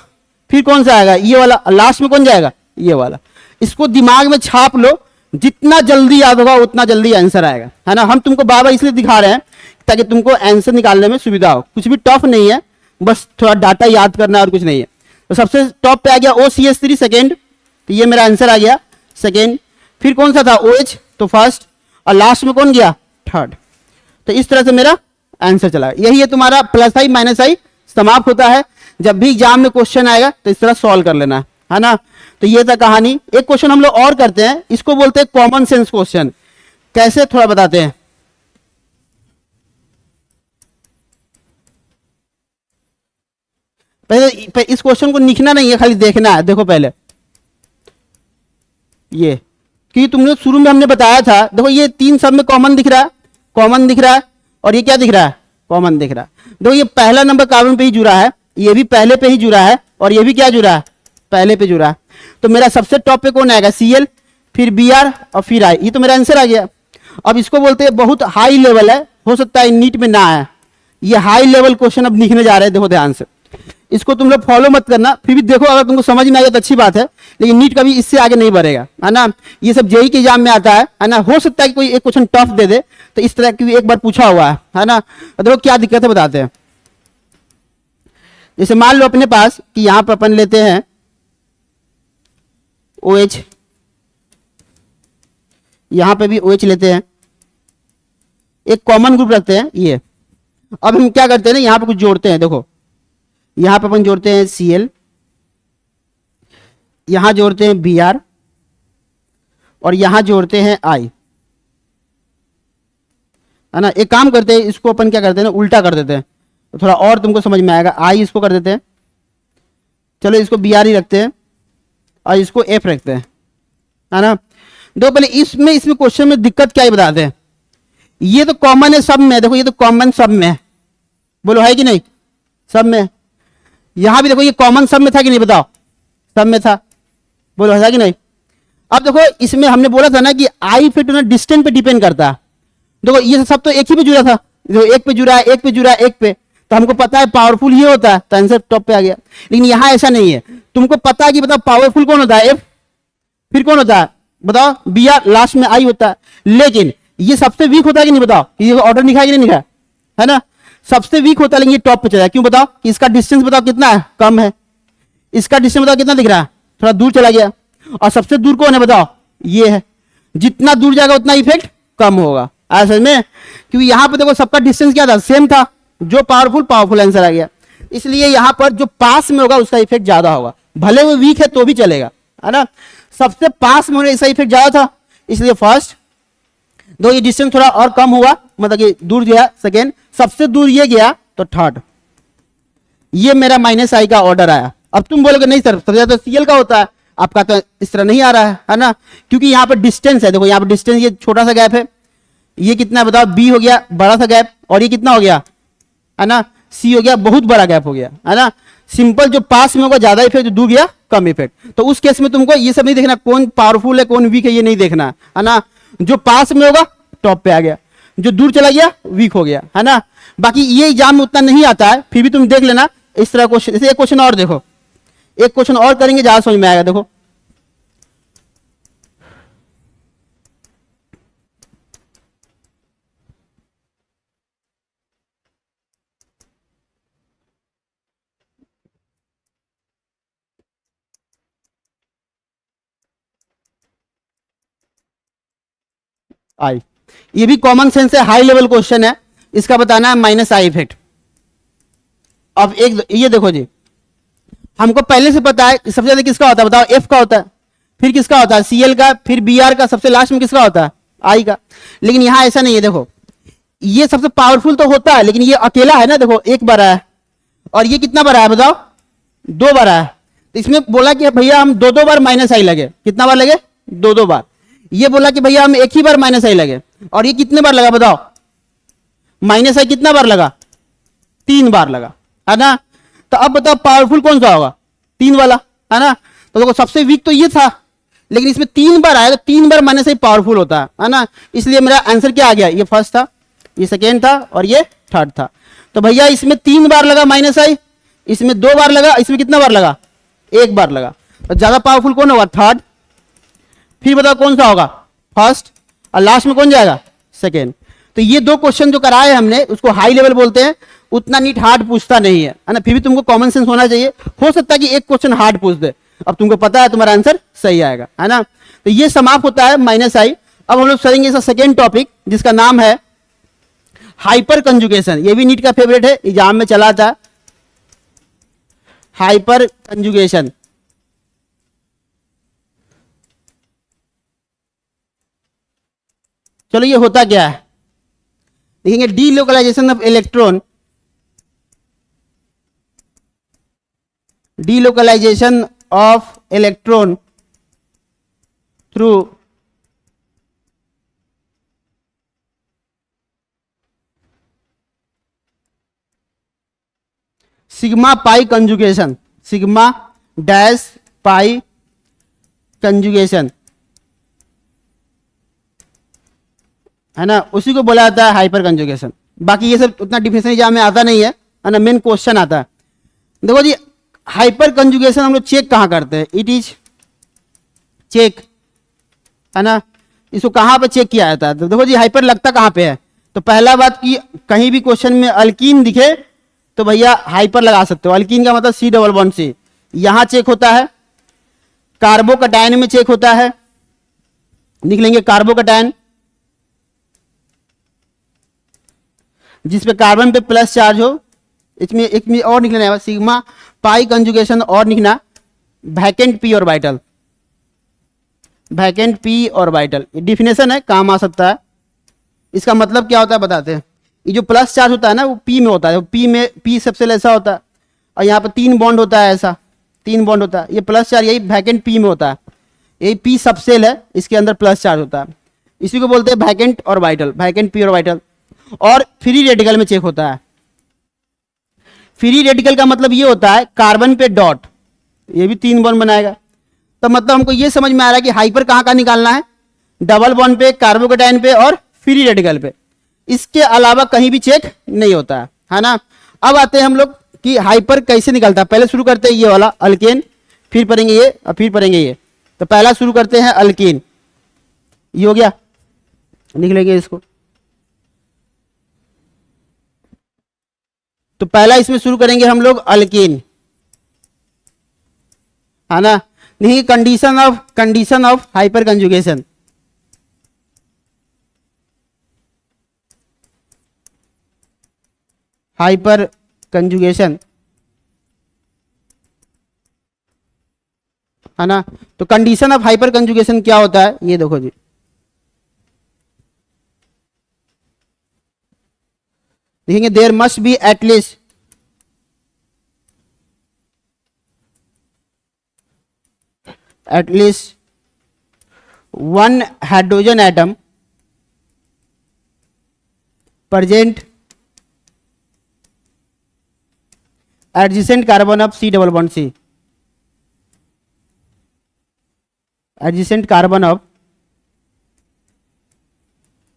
फिर कौन सा आएगा, ये वाला, लास्ट में कौन जाएगा, ये वाला। इसको दिमाग में छाप लो, जितना जल्दी याद होगा उतना जल्दी आंसर आएगा, है ना। हम तुमको बार बार इसलिए दिखा रहे हैं ताकि तुमको आंसर निकालने में सुविधा हो। कुछ भी टफ नहीं है, बस थोड़ा डाटा याद करना और कुछ नहीं है। तो सबसे टॉप पे आ गया OCH3 सेकेंड, तो ये मेरा आंसर आ गया सेकेंड। फिर कौन सा था, OH, तो फर्स्ट, और लास्ट में कौन गया, थर्ड। तो इस तरह से मेरा आंसर चला। यही है तुम्हारा प्लस आई माइनस आई समाप्त होता है। जब भी एग्जाम में क्वेश्चन आएगा तो इस तरह सॉल्व कर लेना है ना। तो ये था कहानी। एक क्वेश्चन हम लोग और करते हैं, इसको बोलते हैं कॉमन सेंस क्वेश्चन। कैसे, थोड़ा बताते हैं। पहले इस क्वेश्चन को लिखना नहीं है, खाली देखना है। देखो पहले ये, क्योंकि तुमने शुरू में हमने बताया था, देखो ये 3 सब में कॉमन दिख रहा है, कॉमन दिख रहा है, और ये क्या दिख रहा है, कॉमन दिख रहा है। देखो ये पहला नंबर कार्बन पे ही जुड़ा है, ये भी पहले पे ही जुड़ा है, और ये भी क्या जुड़ा है, पहले पे जुड़ा है। तो मेरा सबसे टॉप पे कौन आएगा, Cl, फिर Br और फिर I। ये तो मेरा आंसर आ गया। अब इसको बोलते हैं बहुत हाई लेवल है, हो सकता है नीट में ना आए। ये हाई लेवल क्वेश्चन अब लिखने जा रहे हैं, देखो ध्यान से। इसको तुम लोग फॉलो मत करना, फिर भी देखो, अगर तुमको समझ में आ गया तो अच्छी बात है, लेकिन नीट कभी इससे आगे नहीं बढ़ेगा, है ना। ये सब जेई के एग्जाम में आता है ना। हो सकता है कि कोई एक क्वेश्चन टफ दे दे, तो इस तरह की एक बार पूछा हुआ है ना। देखो क्या दिक्कत है बताते हैं। जैसे मान लो अपने पास कि यहां पर अपन लेते हैं OH, यहां पे भी OH लेते हैं, एक कॉमन ग्रुप रखते हैं ये। अब हम क्या करते हैं ना, यहां पे कुछ जोड़ते हैं। देखो यहां पे अपन जोड़ते हैं Cl, यहां जोड़ते हैं Br, और यहां जोड़ते हैं I, है ना। एक काम करते हैं, इसको अपन क्या करते हैं ना, उल्टा कर देते हैं, तो थोड़ा और तुमको समझ में आएगा। I इसको कर देते हैं, चलो इसको Br ही रखते हैं, और इसको F रखते हैं, है ना। देखो पहले इसमें क्वेश्चन में दिक्कत क्या है बताते हैं। ये तो कॉमन है सब में, देखो ये तो कॉमन सब में है, बोलो है कि नहीं, सब में। यहां भी देखो ये कॉमन सब में था कि नहीं, बताओ, सब में था, बोलो है कि नहीं। अब देखो इसमें हमने बोला था ना कि आई इफेक्ट ना डिस्टेंस पे डिपेंड करता है। देखो ये सब तो एक ही पे जुड़ा था, देखो एक पे जुड़ा है, एक पे जुड़ा है, एक पे, तो हमको पता है पावरफुल ये होता है, तो आंसर टॉप पे आ गया। लेकिन यहां ऐसा नहीं है, तुमको पता है कि बताओ पावरफुल कौन होता है, F, फिर कौन होता है बताओ, Br, लास्ट में I होता है। लेकिन ये सबसे वीक होता है कि नहीं, बताओ, ये ऑर्डर लिखा है कि नहीं लिखा है ना। सबसे वीक होता है, लेकिन ये टॉप पे चला है, क्यों बताओ, इसका डिस्टेंस बताओ कितना है, कम है। इसका डिस्टेंस बताओ कितना दिख रहा है, थोड़ा दूर चला गया। और सबसे दूर कौन है बताओ, ये है। जितना दूर जाएगा उतना इफेक्ट कम होगा, ऐसे में। क्योंकि यहां पर देखो सबका डिस्टेंस क्या था, सेम था, जो पावरफुल आंसर आ गया। इसलिए यहां पर जो पास में होगा उसका इफेक्ट ज्यादा होगा, भले वो वीक है तो भी चलेगा, है ना। सबसे पास में होने इसका इफेक्ट ज्यादा था, इसलिए फर्स्ट। दो ये डिस्टेंस थोड़ा और कम हुआ, मतलब कि दूर गया सेकेंड, सबसे दूर ये गया तो थर्ड, ये मेरा माइनस आई का ऑर्डर आया। अब तुम बोलोगे नहीं सर सबसे ज्यादा सीएल का होता है, आपका तो इस तरह नहीं आ रहा है ना, क्योंकि यहाँ पर डिस्टेंस है, देखो यहाँ पर डिस्टेंस ये छोटा सा गैप है, ये कितना है बताओ, बी हो गया बड़ा सा गैप, और ये कितना हो गया है ना, सी हो गया बहुत बड़ा गैप हो गया है ना। सिंपल जो पास में होगा ज्यादा इफेक्ट, जो दूर गया कम इफेक्ट। तो उस केस में तुमको ये सब नहीं देखना कौन पावरफुल है कौन वीक है, ये नहीं देखना है ना। जो पास में होगा टॉप पे आ गया, जो दूर चला गया वीक हो गया है ना। बाकी ये एग्जाम में उतना नहीं आता है, फिर भी तुम देख लेना इस तरह क्वेश्चन। जैसे एक क्वेश्चन और देखो, एक क्वेश्चन और करेंगे ज्यादा समझ में आएगा। देखो आई, ये भी कॉमन सेंस है, हाई लेवल क्वेश्चन है, इसका बताना है माइनस आई इफेक्ट। अब एक ये देखो जी, हमको पहले से पता है सबसे ज्यादा किसका होता है बताओ, एफ का होता है, फिर किसका होता है सीएल का, फिर बीआर का, सबसे लास्ट में किसका होता है आई का। लेकिन यहां ऐसा नहीं है, देखो ये सबसे पावरफुल तो होता है लेकिन ये अकेला है ना, देखो एक बार है और ये कितना बार है बताओ, दो बार है। तो इसमें बोला कि भैया हम दो दो बार माइनस आई लगे, कितना बार लगे दो दो बार। ये बोला कि भैया हम एक ही बार माइनस आई लगे, और ये कितने बार लगा बताओ, माइनस आई कितना बार लगा, तीन बार लगा है ना। तो अब बताओ पावरफुल कौन सा होगा, तीन वाला है ना। तो देखो सबसे वीक तो ये था, लेकिन इसमें तीन बार आया तो तीन बार माइनस आई पावरफुल होता है ना। इसलिए मेरा आंसर क्या आ गया, ये फर्स्ट था, ये सेकेंड था और ये थर्ड था। तो भैया इसमें तीन बार लगा माइनस आई, इसमें दो बार लगा, इसमें कितना बार लगा, एक बार लगा। तो ज्यादा पावरफुल कौन होगा, थर्ड। फिर बताओ कौन सा होगा, फर्स्ट, और लास्ट में कौन जाएगा, सेकेंड। तो ये दो क्वेश्चन जो कराए हमने उसको हाई लेवल बोलते हैं, उतना नीट हार्ड पूछता नहीं है ना। फिर भी तुमको कॉमन सेंस होना चाहिए, हो सकता है कि एक क्वेश्चन हार्ड पूछ दे, अब तुमको पता है तुम्हारा आंसर सही आएगा है ना। तो ये समाप्त होता है माइनस आई। अब हम लोग करेंगे इसका सेकेंड टॉपिक जिसका नाम है हाइपर कंजुगेशन। ये भी नीट का फेवरेट है, एग्जाम में चला था, हाइपर कंजुगेशन। चलो ये होता क्या है देखेंगे, delocalization of electron, delocalization of electron through sigma pi conjugation, sigma dash pi conjugation है ना, उसी को बोला जाता है हाइपर कंजुगेशन। बाकी ये सब उतना डिफिनेशन एग्जाम में आता नहीं है ना, मेन क्वेश्चन आता है। देखो जी हाइपर कंजुगेशन हम लोग चेक कहां करते हैं, इट इज चेक है ना, इसको कहां पे चेक किया जाता है। तो देखो जी हाइपर लगता कहां पे है, तो पहला बात कि कहीं भी क्वेश्चन में अल्कीन दिखे तो भैया हाइपर लगा सकते हो। अल्कीन का मतलब सी डबल बॉन्ड सी, यहां चेक होता है। कार्बोकैटायन में चेक होता है, लिख लेंगे कार्बोकैटायन, जिसपे कार्बन पे प्लस चार्ज हो। इसमें एक में और लिखना है सिग्मा पाई कंजुगेशन, और लिखना vacant P orbital, vacant P orbital. ये डिफिनेशन है, काम आ सकता है। इसका मतलब क्या होता है बताते हैं। ये जो प्लस चार्ज होता है ना वो पी में होता है, पी में पी सबसे ऐसा होता है, और यहाँ पे तीन बॉन्ड होता है, ऐसा तीन बॉन्ड होता है। ये प्लस चार्ज यही वैकेंट पी में होता है, यही पी सबसेल है, इसके अंदर प्लस चार्ज होता है, इसी को बोलते हैं vacant orbital, vacant P orbital. और फ्री रेडिकल में चेक होता है। फ्री रेडिकल का मतलब ये होता है कार्बन पे डॉट, ये भी तीन बॉन्ड बनाएगा। तो मतलब हमको ये समझ में आ रहा है कि हाइपर कहां का निकालना है, डबल बॉन्ड पे, कार्बोकैटायन पे और फ्री रेडिकल पे, इसके अलावा कहीं भी चेक नहीं होता है ना। अब आते हैं हम लोग कि हाइपर कैसे निकलता है। पहले शुरू करते हैं ये वाला अल्केन, फिर पढ़ेंगे ये और फिर पढ़ेंगे ये। तो पहला शुरू करते हैं अल्केन, ये हो गया, लिख लेंगे इसको। तो पहला इसमें शुरू करेंगे हम लोग अल्केन है ना। नहीं, condition of hyper conjugation, hyper conjugation है ना। तो कंडीशन ऑफ हाइपर कंजुगेशन क्या होता है ये देखो जी, लिखेंगे there must be at least one hydrogen atom present adjacent carbon of C double bond C, adjacent carbon of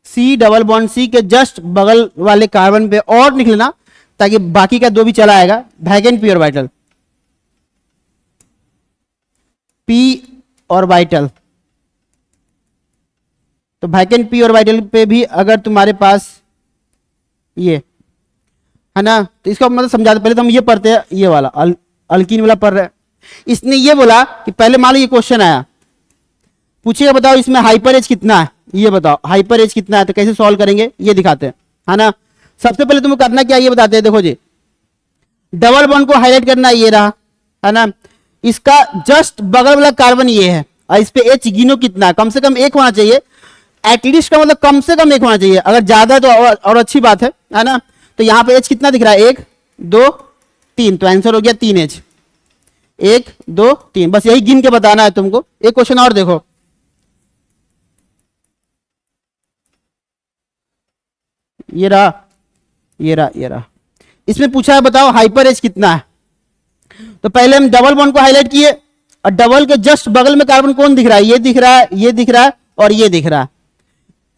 C double bond C के जस्ट बगल वाले कार्बन पे और निकलना, ताकि बाकी का दो भी चला आएगा। Vacant P orbital, P orbital, तो वैकेंट पी ऑर्बिटल पे भी अगर तुम्हारे पास ये है ना, तो इसका मतलब समझा दो। पहले तो हम ये पढ़ते हैं, ये वाला अल्कीन वाला पढ़ रहे हैं। इसने ये बोला कि पहले मान लो ये क्वेश्चन आया, पूछेगा बताओ इसमें हाइपर एज कितना है, ये बताओ हाइपर एज कितना है, तो कैसे सॉल्व करेंगे ये दिखाते हैं, है ना। सबसे पहले तुम्हें करना क्या ये बताते हैं। देखो जी, डबल बॉन्ड को हाईलाइट करना, ये रहा, है ना। इसका जस्ट बगल वाला कार्बन ये है, और इस पे एच गिनो कितना है, कम से कम एक होना चाहिए। एटलीस्ट का मतलब कम से कम एक होना चाहिए, अगर ज्यादा है तो और अच्छी बात है ना। तो यहां पे एच कितना दिख रहा है, 1 2 3, तो आंसर हो गया 3 एच, 1 2 3, बस यही गिन के बताना है तुमको। एक क्वेश्चन और देखो, ये रहा, ये रहा, ये रहा। इसमें पूछा है बताओ हाइपर एच कितना है। तो पहले हम डबल बॉन्ड को हाईलाइट किए, और डबल के जस्ट बगल में कार्बन कौन दिख रहा है, ये दिख रहा है, ये दिख रहा है, और ये दिख रहा है।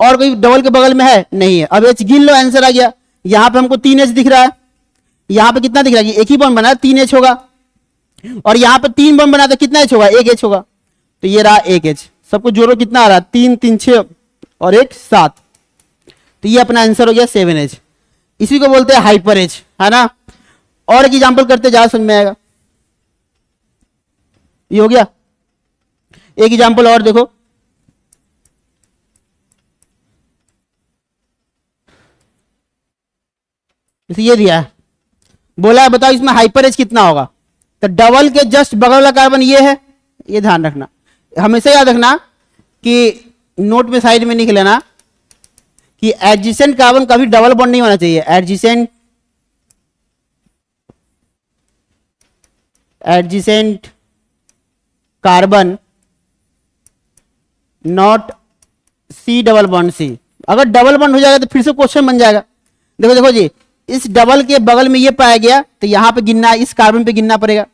और कोई डबल के बगल में है नहीं है। अब एच गिन लो, आंसर आ गया। यहां पे हमको 3 एच दिख रहा है, यहां पे कितना दिख रहा है, एक ही बॉन्ड बना 3 एच होगा, और यहां पे 3 बॉन्ड बना तो कितना एच होगा, 1 एच होगा। तो ये रहा 1 एच, सबको जोड़ो कितना आ रहा है, 3 3 6 और 1 7, तो ये अपना आंसर हो गया 7 एच। इसी को बोलते हैं हाइपर एच, है ना। और एक एग्जाम्पल करते ज्यादा समझ में आएगा। ये हो गया, एक एग्जाम्पल और देखो, ये दिया है, बोला है बताओ इसमें हाइपर एच कितना होगा। तो डबल के जस्ट बगल वाला कार्बन ये है, ये ध्यान रखना, हमेशा याद रखना कि नोट में साइड में लिख लेना कि एडजेसेंट कार्बन कभी डबल बॉन्ड नहीं होना चाहिए। Adjacent carbon not C double bond C. अगर डबल बॉन्ड हो जाएगा तो फिर से क्वेश्चन बन जाएगा। देखो देखो जी, इस डबल के बगल में ये पाया गया, तो यहां पे गिनना, इस कार्बन पे गिनना पड़ेगा।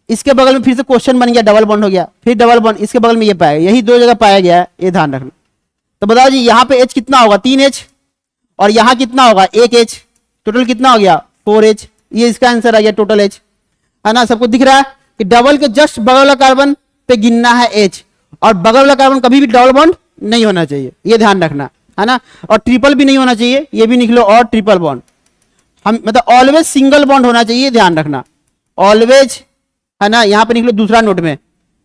इसके बगल में फिर से क्वेश्चन बन गया, डबल बॉन्ड हो गया, फिर डबल बॉन्ड, इसके बगल में ये पाया गया, यही 2 जगह पाया गया है, ये ध्यान रखना। तो बताओ जी यहां पे एच कितना होगा, 3 एच, और यहां कितना होगा, 1 एच, टोटल कितना हो गया, 4 एच। ये इसका आंसर आ गया टोटल एच, है ना। सबको दिख रहा है कि डबल के जस्ट बगल वाला कार्बन पे गिनना है एच, और बगल वाला कार्बन कभी भी डबल बॉन्ड नहीं होना चाहिए, ये ध्यान रखना, है ना। और ट्रिपल भी नहीं होना चाहिए, ये भी निकलो, और ट्रिपल बॉन्ड हम मतलब ऑलवेज सिंगल बॉन्ड होना चाहिए, ध्यान रखना, ऑलवेज, है ना। यहां पे निकलो दूसरा नोट में,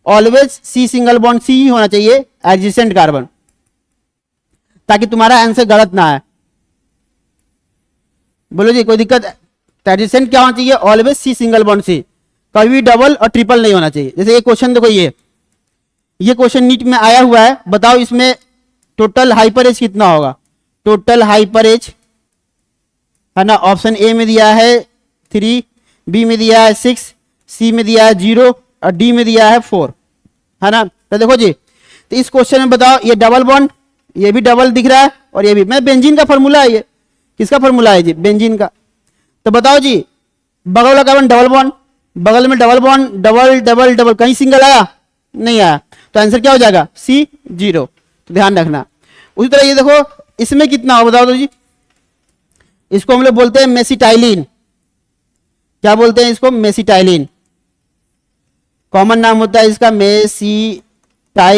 always C single bond C ही होना चाहिए एडजेसेंट कार्बन, ताकि तुम्हारा आंसर गलत ना आए। बोलो जी कोई दिक्कत? एडजेसेंट क्या होना चाहिए, always C single bond C, कभी डबल और ट्रिपल नहीं होना चाहिए। जैसे ये क्वेश्चन देखो, ये क्वेश्चन नीट में आया हुआ है, बताओ इसमें टोटल हाइपर एच कितना होगा। टोटल हाइपर एच, है ना, ऑप्शन ए में दिया है 3, बी में दिया है 6, सी में दिया है 0, और डी में दिया है 4, है ना। तो देखो जी, तो इस क्वेश्चन में बताओ, ये डबल बॉन्ड, ये भी डबल दिख रहा है, और ये भी, मैं बेंजीन का फॉर्मूला है, ये किसका फॉर्मूला है जी, बेंजीन का। तो बताओ जी, बगल वाला कार्बन डबल बॉन्ड, बगल में double bond, double double double, कहीं सिंगल आया नहीं आया, तो आंसर क्या हो जाएगा, सी 0। तो ध्यान रखना। उसी तरह ये देखो, इसमें कितना हो बताओ तो जी, इसको हम लोग बोलते हैं मेसिटाइलिन। क्या बोलते हैं इसको, मेसिटाइलिन, कॉमन नाम होता है इसका मेसिटाइलिन।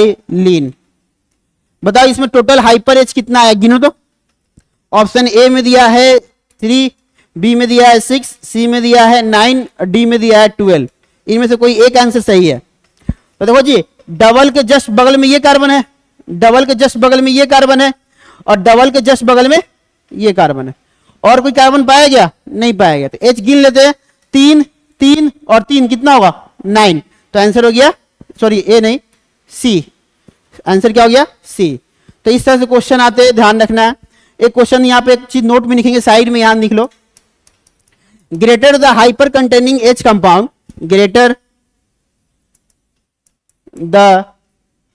बताओ इसमें टोटल हाइपर एच कितना है, गिनो तो। ऑप्शन ए में दिया है 3, बी में दिया है 6, सी में दिया है 9, और डी में दिया है 12। इनमें से कोई एक आंसर सही है। तो देखो जी, डबल के जस्ट बगल में ये कार्बन है, डबल के जस्ट बगल में ये कार्बन है, और डबल के जस्ट बगल में ये कार्बन है। और कोई कार्बन पाया गया, नहीं पाया गया। तो एच गिन लेते हैं, 3 3 और 3 कितना होगा, 9। तो आंसर हो गया, सॉरी ए नहीं, सी, आंसर क्या हो गया, सी। तो इस तरह से क्वेश्चन आते हैं, ध्यान रखना है। एक क्वेश्चन यहाँ पे एक चीज नोट में लिखेंगे, साइड में, यहां लिख लो, greater the hyper containing H compound, greater the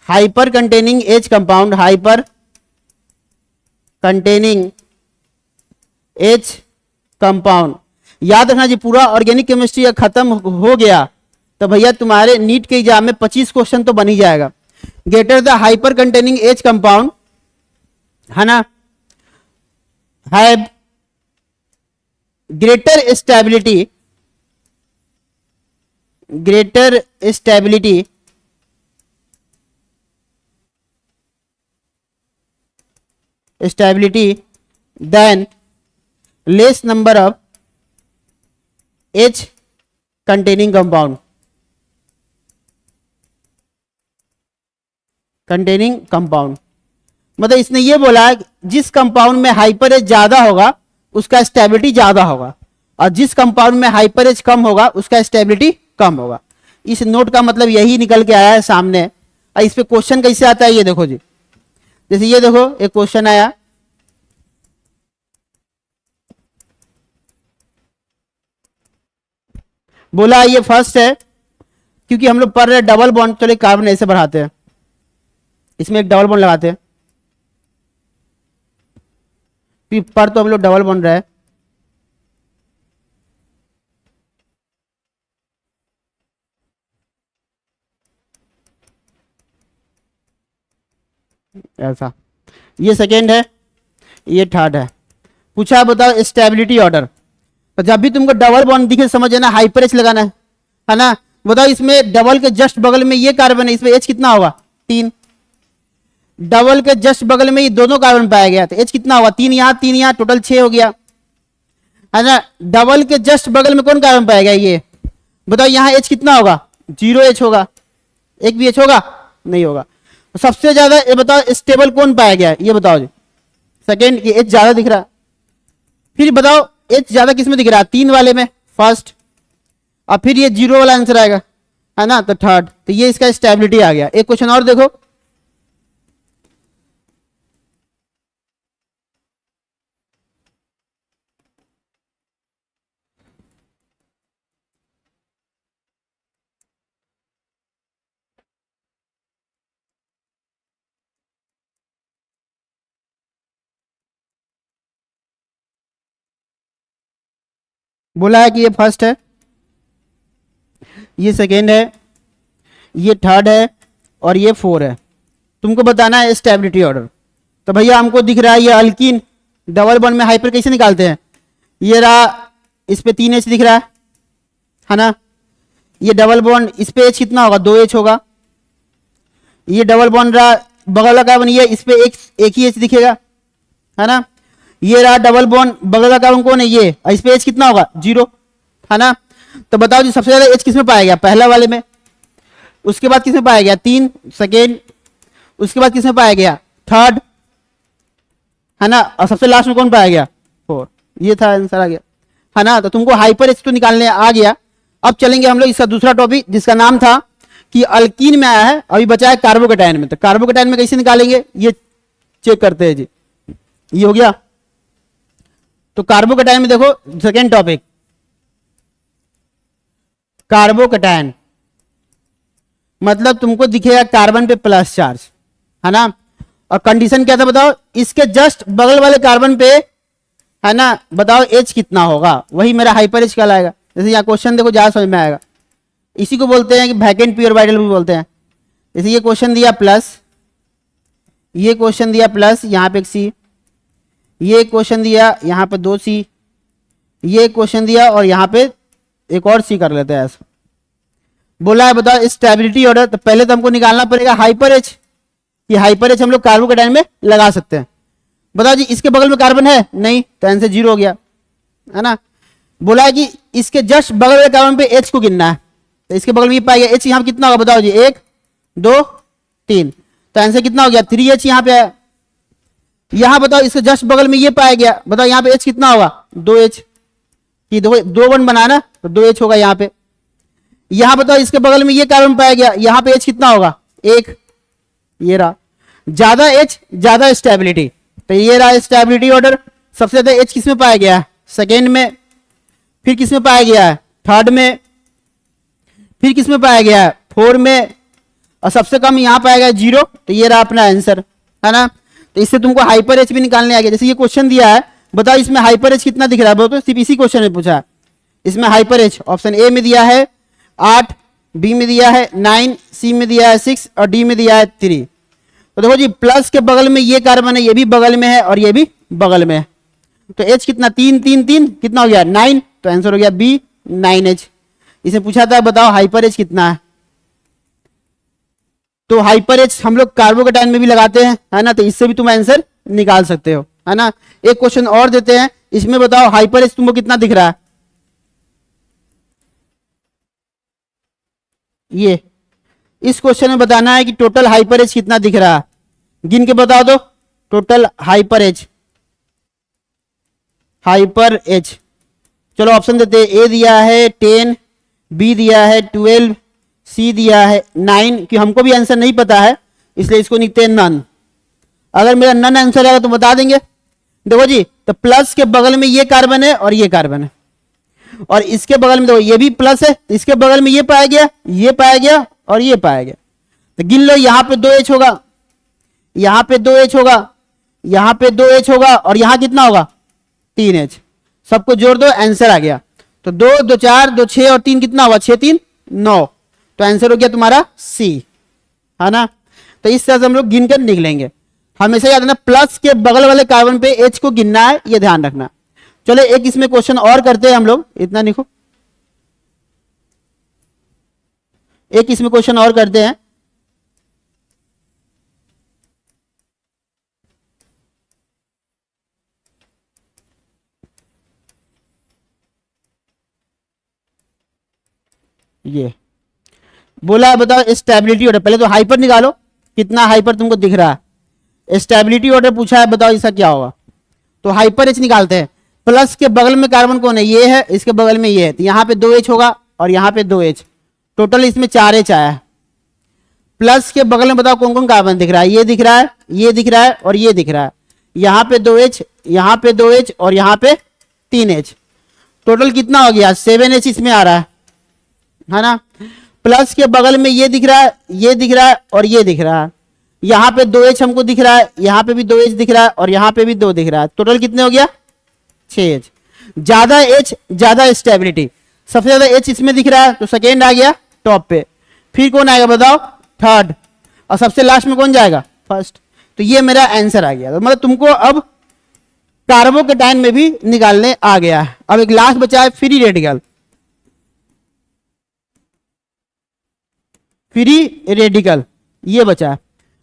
hyper containing H compound, hyper containing H compound. याद रखना जी, पूरा ऑर्गेनिक केमिस्ट्री खत्म हो गया तो भैया तुम्हारे नीट के एग्जाम में 25 क्वेश्चन तो बन ही जाएगा। Greater the hyper containing H compound, है ना, have greater stability, greater stability stability than less number of H containing compound, containing compound. मतलब इसने ये बोला है जिस कंपाउंड में हाइपर एच ज्यादा होगा उसका स्टेबिलिटी ज्यादा होगा, और जिस कंपाउंड में हाइपर एच कम होगा उसका स्टेबिलिटी कम होगा। इस नोट का मतलब यही निकल के आया है सामने। और इस पे क्वेश्चन कैसे आता है ये देखो जी, जैसे ये देखो एक क्वेश्चन आया, बोला ये फर्स्ट है, क्योंकि हम लोग पढ़ रहे डबल बॉन्ड, चलो कार्बन ऐसे बढ़ाते हैं, इसमें एक डबल बॉन्ड लगाते हैं, पर तो हम लोग डबल बॉन्ड रहे, ऐसा। ये सेकेंड है, ये थर्ड है। पूछा बताओ स्टेबिलिटी ऑर्डर, तो जब भी तुमको डबल बॉन्ड दिखे समझ ना हाइपर एच लगाना है ना। बताओ इसमें डबल के जस्ट बगल में ये कार्बन है, इसमें एच कितना होगा 3, डबल के जस्ट बगल में ये दोनों कार्बन पाया गया तो एच कितना होगा 3 यहाँ 3 यहाँ, टोटल 6 हो गया, है ना। डबल के जस्ट बगल में कौन कार्बन पाया गया ये, बताओ यहाँ एच कितना होगा 0 एच होगा, एक भी एच होगा नहीं होगा। सबसे ज्यादा ये बताओ स्टेबल कौन पाया गया ये बताओ जी, सेकेंड, ये एच ज्यादा दिख रहा है। फिर बताओ एच ज्यादा किस में दिख रहा है 3 वाले में, फर्स्ट, और फिर ये 0 वाला आंसर आएगा, है ना, तो थर्ड। तो ये इसका स्टेबिलिटी आ गया। एक क्वेश्चन और देखो, बोला है कि ये फर्स्ट है, ये सेकेंड है, ये थर्ड है और ये 4 है। तुमको बताना है स्टेबिलिटी ऑर्डर। तो भैया हमको दिख रहा है ये अल्कीन डबल बॉन्ड में हाइपर कैसे निकालते हैं, ये रहा, इस पे 3 एच दिख रहा है ना। ये डबल बॉन्ड इस पे एच कितना होगा 2 एच होगा। ये डबल बॉन्ड रहा बगल वाला कार्बन, ये इस पे एक ही एच दिखेगा, है ना। ये रहा डबल बॉन्ड बगल का कार्बन कौन है ये, इस पे एच कितना होगा 0, है ना। तो बताओ जी सबसे ज्यादा एच किसमें पाया गया, पहला वाले में, उसके बाद किसमें पाया गया 3, सेकेंड, उसके बाद किसमें पाया गया थर्ड, है ना, और सबसे लास्ट में कौन पाया गया 4। ये था आंसर आ गया, है ना। तो तुमको हाइपर एच तो निकालने आ गया। अब चलेंगे हम लोग इसका दूसरा टॉपिक जिसका नाम था कि अल्कीन में आया है, अभी बचा है कार्बोकेटाइन में। तो कार्बोकेटाइन में कैसे निकालेंगे ये चेक करते हैं जी। ये हो गया, तो कार्बोकेटाइन में देखो सेकेंड टॉपिक, कार्बोकेटाइन मतलब तुमको दिखेगा कार्बन पे प्लस चार्ज, है ना। और कंडीशन क्या था बताओ, इसके जस्ट बगल वाले कार्बन पे, है ना, बताओ एच कितना होगा, वही मेरा हाइपर एच कहलाएगा। जैसे यहाँ क्वेश्चन देखो ज्यादा समझ में आएगा, इसी को बोलते हैं कि वैकेंट पी ऑर्बिटल भी बोलते हैं। जैसे ये क्वेश्चन दिया प्लस, ये क्वेश्चन दिया प्लस, यहाँ पे एक सी, ये क्वेश्चन दिया यहाँ पे 2 सी, ये क्वेश्चन दिया और यहाँ पे एक और सी कर लेते हैं ऐसा। बोला है बताओ स्टेबिलिटी ऑर्डर, तो पहले तो हमको निकालना पड़ेगा हाइपर एच। ये हाइपर एच हम लोग कार्बोकेटाइन में लगा सकते हैं। बताओ जी इसके बगल में कार्बन है नहीं, तो आंसर 0 हो गया, है ना। बोला है कि इसके जस्ट बगल वाले कार्बन पे एच को गिनना है, तो इसके बगल में ये पाएगा एच, यहाँ कितना होगा बताओ जी 1 2 3, तो आंसर कितना हो गया 3 एच यहाँ पे आया। यहाँ बताओ इसके जस्ट बगल में ये पाया गया, बताओ यहाँ पे एच कितना होगा 2 एच, ये देखो 2 1 बनाना तो 2 एच होगा यहाँ पे। यहाँ बताओ इसके बगल में ये कार्बन पाया गया, यहाँ पे एच कितना होगा 1, ये रहा, ज्यादा एच ज्यादा स्टेबिलिटी, तो ये रहा स्टेबिलिटी ऑर्डर। सबसे ज्यादा एच किसमें पाया गया सेकेंड में, फिर किस में पाया गया है? थर्ड में। फिर किस में पाया गया है? 4 में। और सबसे कम यहाँ पाया गया 0, तो ये रहा अपना आंसर, है ना। तो इससे तुमको हाइपर एच भी निकालने आ गया। जैसे ये क्वेश्चन दिया है, बताओ इसमें हाइपर एच कितना दिख रहा है? बोलो तो, सिर्फ इसी क्वेश्चन में पूछा है। इसमें हाइपर एच ऑप्शन ए में दिया है 8, बी में दिया है 9, सी में दिया है 6 और डी में दिया है 3। तो देखो जी, प्लस के बगल में ये कार्बन है, ये भी बगल में है और ये भी बगल में है। तो एच कितना? 3 3 3 कितना हो गया? 9। तो आंसर हो गया बी, 9H। इसे पूछा था बताओ हाइपर एच कितना है। तो हाइपर एच हम लोग कार्बोकेटाइन में भी लगाते हैं, है ना। तो इससे भी तुम आंसर निकाल सकते हो, है ना। एक क्वेश्चन और देते हैं, इसमें बताओ हाइपर एच तुमको कितना दिख रहा है? ये इस क्वेश्चन में बताना है कि टोटल हाइपर एच कितना दिख रहा है। गिन के बताओ तो, total hyper H. Hyper H चलो ऑप्शन देते हैं। ए दिया है 10, बी दिया है 12, सी दिया है 9। कि हमको भी आंसर नहीं पता है, इसलिए इसको लिखते हैं नन। अगर मेरा नन आंसर आएगा तो बता देंगे। देखो जी, तो प्लस के बगल में ये कार्बन है और ये कार्बन है, और इसके बगल में देखो ये भी प्लस है, इसके बगल में ये पाया गया, ये पाया गया और ये पाया गया। तो गिन लो, यहां पे 2H होगा, यहां पे 2H होगा, यहां पे 2H होगा और यहां कितना होगा? 3H। सबको जोड़ दो, आंसर आ गया। तो 2 2 4 2 6 और 3 कितना हुआ? 6 3 9। तो आंसर हो गया तुम्हारा सी, है ना। तो इस तरह से हम लोग गिन कर निकलेंगे। हमेशा याद रखना, प्लस के बगल वाले कार्बन पे H को गिनना है, ये ध्यान रखना। चलो एक इसमें क्वेश्चन और करते हैं हम लोग, इतना लिखो। एक इसमें क्वेश्चन और करते हैं। ये बोला है बताओ स्टेबिलिटी ऑर्डर। पहले तो हाइपर निकालो, कितना हाइपर तुमको दिख रहा है। स्टेबिलिटी ऑर्डर पूछा है, बताओ इसका क्या होगा। तो हाइपर एच निकालते हैं। प्लस के बगल में कार्बन कौन है? ये है, इसके बगल में ये है, तो यहाँ पे 2H होगा और यहाँ पे 2H। टोटल इसमें 4H आया है। प्लस के बगल में बताओ कौन कौन कार्बन दिख रहा है? ये दिख रहा है, ये दिख रहा है और ये दिख रहा है। यहाँ पे 2H, यहाँ पे 2H और यहाँ पे 3H। टोटल कितना हो गया? 7H इसमें आ रहा है ना। प्लस के बगल में ये दिख रहा है, ये दिख रहा है और ये दिख रहा है। यहाँ पे 2H हमको दिख रहा है, यहाँ पे भी 2H दिख रहा है और यहाँ पे भी 2 दिख रहा है। टोटल कितने हो गया? 6H। ज्यादा H ज्यादा स्टेबिलिटी। सबसे ज्यादा H इसमें दिख रहा है, तो सेकेंड आ गया टॉप पे। फिर कौन आएगा बताओ? थर्ड। और सबसे लास्ट में कौन जाएगा? फर्स्ट। तो ये मेरा आंसर आ गया। तो मतलब तुमको अब कार्बोकेटाइन में भी निकालने आ गया है। अब एक लास्ट बचा है फ्री रेडिकल। फ्री रेडिकल ये बचा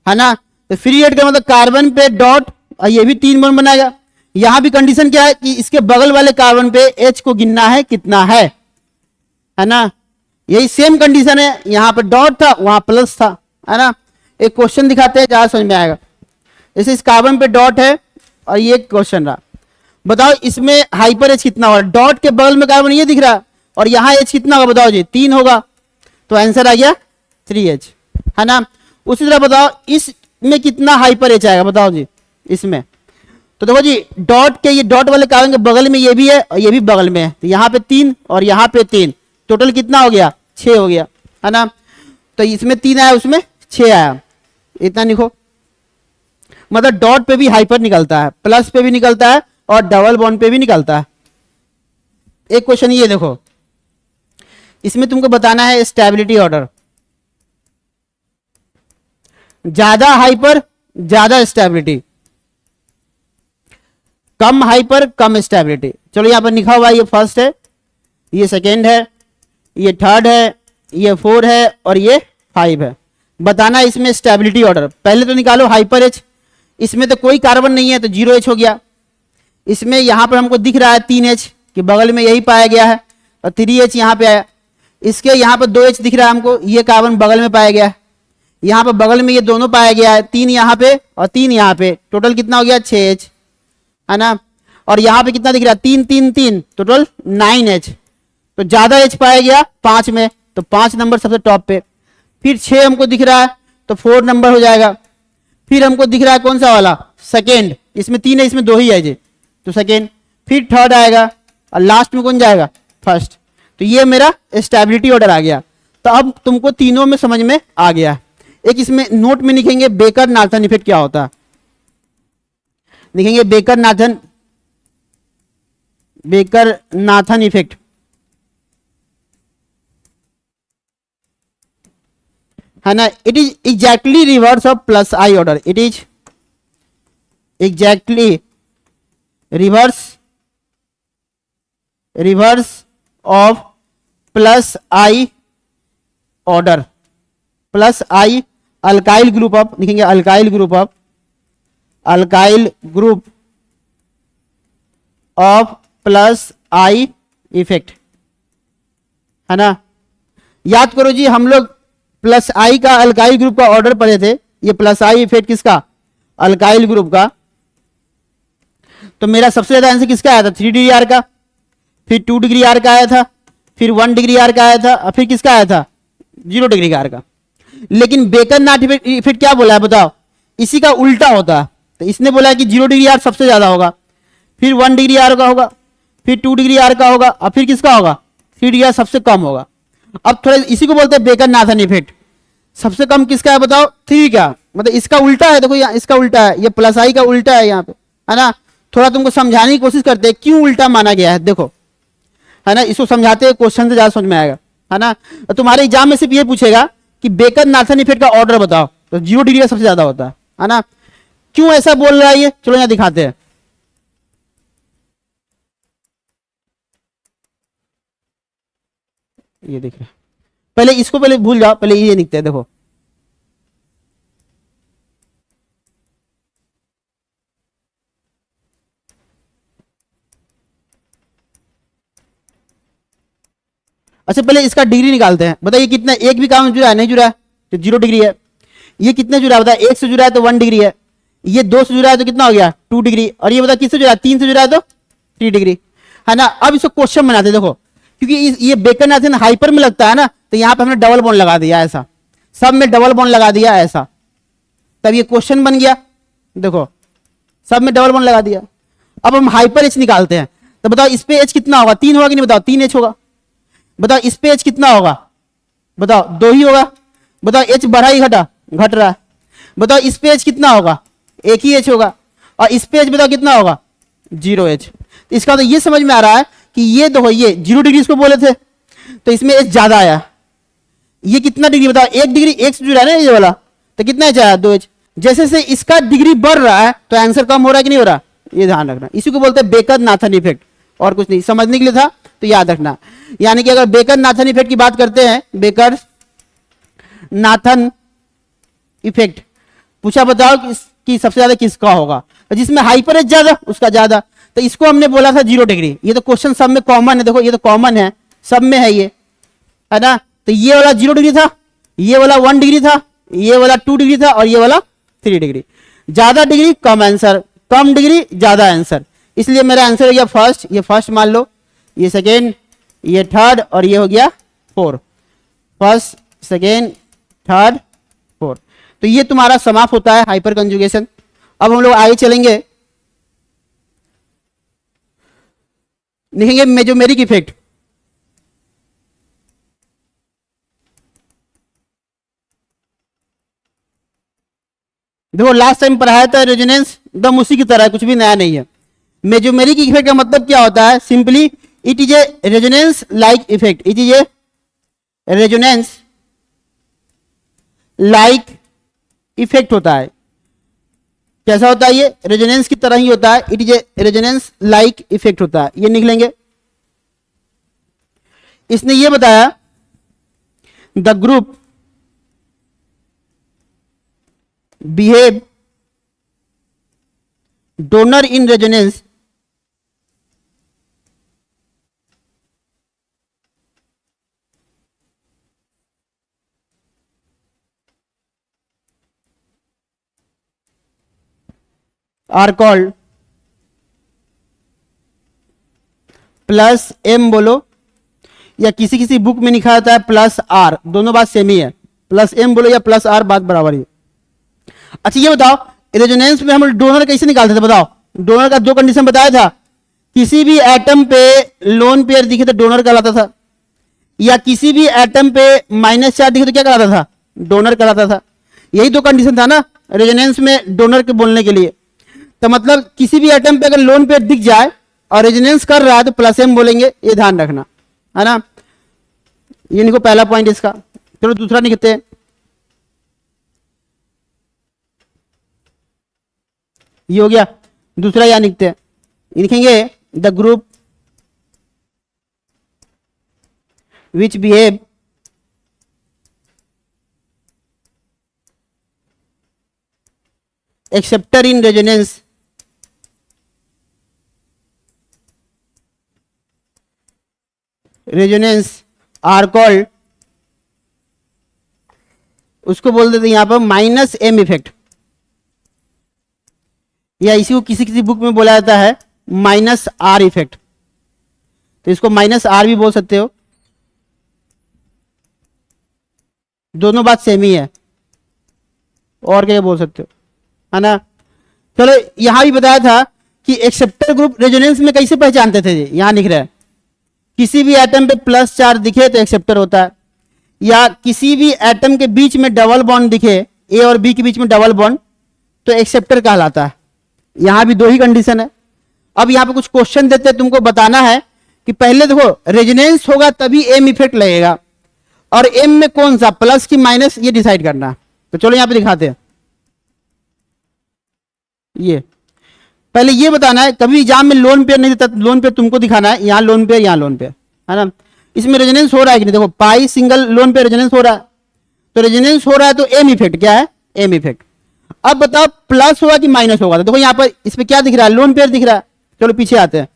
है ना। तो फ्री रेडिकल मतलब कार्बन पे डॉट, और ये भी 3 बॉन्ड बनाएगा। यहां भी कंडीशन क्या है कि इसके बगल वाले कार्बन पे H को गिनना है कितना है ना। यही सेम कंडीशन है, यहां पर डॉट था वहां प्लस था, है ना। एक क्वेश्चन दिखाते हैं, ज्यादा समझ में आएगा। जैसे इस कार्बन पे डॉट है और ये क्वेश्चन रहा, बताओ इसमें हाइपर H कितना होगा? डॉट के बगल में कार्बन ये दिख रहा है और यहां H कितना होगा बताओ जी? 3 होगा। तो आंसर आ गया 3H, है ना। उसी तरह बताओ इसमें कितना हाइपर H आएगा बताओ जी इसमें। तो देखो जी, डॉट के ये डॉट वाले कार्बन के बगल में ये भी है और ये भी बगल में है, तो यहाँ पे 3 और यहाँ पे 3। टोटल कितना हो गया? 6 हो गया, है ना। तो इसमें 3 आया, उसमें 6 आया, इतना लिखो। मतलब डॉट पे भी हाइपर निकलता है, प्लस पे भी निकलता है और डबल बॉन्ड पे भी निकलता है। एक क्वेश्चन ये देखो, इसमें तुमको बताना है स्टेबिलिटी ऑर्डर। ज्यादा हाइपर ज्यादा स्टेबिलिटी, कम हाइपर कम स्टेबिलिटी। चलो यहां पर लिखा हुआ है, ये फर्स्ट है, ये सेकेंड है, ये थर्ड है, ये 4 है और ये 5 है। बताना इसमें स्टेबिलिटी ऑर्डर। पहले तो निकालो हाइपर H। इसमें तो कोई कार्बन नहीं है तो 0H हो गया। इसमें यहां पर हमको दिख रहा है 3H कि बगल में यही पाया गया है और 3H यहां पे आया। इसके यहां पर 2H दिख रहा है हमको, ये कार्बन बगल में पाया गया है। यहां पर बगल में ये दोनों पाया गया है, 3 यहां पे और 3 यहां पे। टोटल कितना हो गया? 6H, है ना। और यहां पे कितना दिख रहा है? 3 3 3, टोटल 9H। तो ज्यादा H पाया गया 5 में, तो 5 नंबर सबसे टॉप पे। फिर 6 हमको दिख रहा है तो 4 नंबर हो जाएगा। फिर हमको दिख रहा है कौन सा वाला? सेकेंड। इसमें 3 है, इसमें 2 ही है जी, तो सेकेंड। फिर थर्ड आएगा और लास्ट में कौन जाएगा? फर्स्ट। तो ये मेरा स्टेबिलिटी ऑर्डर आ गया। तो अब तुमको तीनों में समझ में आ गया। एक इसमें नोट में लिखेंगे बेकर नाथन इफेक्ट क्या होता है, लिखेंगे बेकर नाथन इफेक्ट। है ना, it is exactly reverse of plus I order, it is exactly reverse of plus I order. Plus I alkyl group of, लिखेंगे alkyl group of plus I effect. है ना, याद करो जी, हम लोग प्लस आई का अल्काइल ग्रुप का ऑर्डर पढ़े थे। ये प्लस आई इफेक्ट किसका, अल्काइल ग्रुप का। तो मेरा सबसे ज्यादा आंसर किसका आया था, 3 डिग्री आर का, फिर 2 डिग्री आर का आया था, फिर 1 डिग्री आर का आया था, और फिर किसका आया था, 0 डिग्री आर का। लेकिन बेकर नाट इफेक्ट क्या बोला है बताओ, इसी का उल्टा होता है। तो इसने बोला है कि 0 डिग्री आर सबसे ज्यादा होगा, फिर 1 डिग्री आर का होगा, फिर 2 डिग्री आर का होगा, और फिर किसका होगा, 3 डिग्री आर सबसे कम होगा। अब थोड़ा इसी को बोलते हैं बेकर नाथन इफेक्ट। सबसे कम किसका है बताओ, 3 का, मतलब इसका उल्टा है। देखो यहाँ इसका उल्टा है, ये प्लस आई का उल्टा है यहाँ पे। है ना, थोड़ा तुमको समझाने की कोशिश करते हैं क्यों उल्टा माना गया है। देखो, है ना, इसको समझाते हैं, क्वेश्चन से ज्यादा समझ में आएगा। है ना, तो तुम्हारे एग्जाम में सिर्फ ये पूछेगा कि बेकर नाथन इफेक्ट का ऑर्डर बताओ, तो 0 डिग्री का सबसे ज्यादा होता है ना। क्यों ऐसा बोल रहा है ये, चलो यहाँ दिखाते हैं। ये देख रहे हैं, पहले इसको पहले भूल जाओ, पहले ये लिखते हैं। देखो अच्छा, पहले इसका डिग्री निकालते हैं। बताइए कितना, एक भी काम जुड़ा है, नहीं जुड़ा है तो 0 डिग्री है। ये कितने जुड़ा है बताइए, 1 से जुड़ा है तो 1 डिग्री है। ये 2 से जुड़ा है तो कितना हो गया, 2 डिग्री। और ये बताओ किससे जुड़ा है, 3 से जुड़ा है तो 3 डिग्री। है ना, अब इसको क्वेश्चन बनाते हैं। देखो, क्योंकि ये बेकर नाथन हाइपर में लगता है ना, तो यहां पे हमने डबल बॉन्ड लगा दिया ऐसा, सब में डबल बॉन्ड लगा दिया ऐसा, तब ये क्वेश्चन बन गया। देखो, सब में डबल बॉन्ड लगा दिया। अब हम हाइपर एच निकालते हैं। तो बताओ इस पे एच कितना होगा, 3 होगा कि नहीं, बताओ 3 एच होगा। बताओ इस पे एच कितना होगा, बताओ 2 ही होगा। बताओ एच बढ़ा ही घटा, घट रहा है। बताओ इस पे एच कितना होगा, 1 ही एच होगा। और इस पे एच बताओ कितना होगा, 0 एच। इसका तो ये समझ में आ रहा है कि ये देखो, ये 0 डिग्री इसको बोले थे, तो इसमें एच ज्यादा आया। ये कितना डिग्री बताओ, 1 डिग्री, 1 से जुड़ा है ना ये वाला, तो कितना एच आया, 2 एच। जैसे से इसका डिग्री बढ़ रहा है तो आंसर कम हो रहा है कि नहीं हो रहा, ये ध्यान रखना। इसी को बोलते हैं बेकर नाथन इफेक्ट, और कुछ नहीं। समझने के लिए था तो याद रखना। यानी कि अगर बेकर नाथन इफेक्ट की बात करते हैं, बेकर नाथन इफेक्ट पूछा बताओ कि सबसे ज्यादा किसका होगा, जिसमें हाइपर एच ज्यादा उसका ज्यादा। तो इसको हमने बोला था 0 डिग्री। ये तो क्वेश्चन सब में कॉमन है, देखो ये तो कॉमन है, सब में है ये, है ना। तो ये वाला 0 डिग्री था, ये वाला 1 डिग्री था, ये वाला 2 डिग्री था, और ये वाला 3 डिग्री। ज्यादा डिग्री कम आंसर, कम डिग्री ज्यादा आंसर। इसलिए मेरा आंसर हो गया फर्स्ट, ये फर्स्ट मान लो, ये सेकेंड, ये थर्ड, और ये हो गया 4। First, second, third, 4। तो ये तुम्हारा समाप्त होता है हाइपर कंजुगेशन। अब हम लोग आगे चलेंगे, लिखेंगे मेजोमेरिक इफेक्ट। देखो लास्ट टाइम पढ़ाया था रेजोनेंस, एकदम उसी की तरह है, कुछ भी नया नहीं है। मेजोमेरिक इफेक्ट का मतलब क्या होता है, simply it is a resonance like effect. It is a resonance like effect होता है। कैसा होता है ये, रेजोनेंस की तरह ही होता है। It is a resonance like effect होता है, ये लिख लेंगे। इसने ये बताया the group behave donor in resonance are called, plus M बोलो, या किसी किसी बुक में लिखा जाता है प्लस आर, दोनों बात सेम ही है। प्लस एम बोलो या प्लस आर, बात बराबर ही। अच्छा ये बताओ, रेजोनेंस में हम डोनर कैसे निकालते थे बताओ। डोनर का 2 कंडीशन बताया था किसी भी एटम पे लोन पेयर दिखे तो डोनर कहलाता था, या किसी भी एटम पे माइनस चार्ज दिखे तो क्या कहलाता था, डोनर कहलाता था। यही तो कंडीशन था ना रेजोनेंस में डोनर के बोलने के लिए। तो मतलब किसी भी एटम पे अगर लोन पेयर दिख जाए और रेजोनेंस कर रहा है तो प्लस एम बोलेंगे, ये ध्यान रखना है ना। ये लिखो पहला पॉइंट इसका। चलो दूसरा लिखते हैं, ये हो गया। दूसरा यहां लिखते हैं, लिखेंगे the group which behave acceptor in resonance are called, उसको बोल देते हैं यहां पर माइनस एम इफेक्ट, या इसी को किसी किसी बुक में बोला जाता है माइनस आर इफेक्ट। तो इसको माइनस आर भी बोल सकते हो, दोनों बात सेम ही है, और क्या बोल सकते हो, है ना। चलो यहां भी बताया था कि एक्सेप्टर ग्रुप रेजोनेंस में कैसे पहचानते थे, यहां लिख रहे हैं किसी भी एटम पे प्लस चार्ज दिखे तो एक्सेप्टर होता है, या किसी भी एटम के बीच में डबल बॉन्ड दिखे, ए और बी के बीच में डबल बॉन्ड, तो एक्सेप्टर कहलाता है। यहां भी दो ही कंडीशन है। अब यहां पे कुछ क्वेश्चन देते हैं, तुमको बताना है कि पहले देखो रेजोनेंस होगा तभी एम इफेक्ट लगेगा, और एम में कौन सा प्लस की माइनस ये डिसाइड करना। तो चलो यहां पे दिखाते हैं। ये पहले ये बताना है, कभी एग्जाम में लोन पेयर नहीं देता, लोन पेयर तुमको दिखाना है, यहां लोन पेयर यहां लोन पेयर, है ना। इसमें रेजोनेंस हो रहा है कि नहीं, देखो पाई सिंगल लोन पेयर रेजोनेंस हो रहा है, तो रेजोनेंस हो रहा है तो एम इफेक्ट क्या है, एम इफेक्ट। अब बताओ प्लस होगा कि माइनस होगा, तो देखो यहां पर इस पे क्या दिख रहा है, लोन पेयर दिख रहा है। चलो पीछे आते हैं,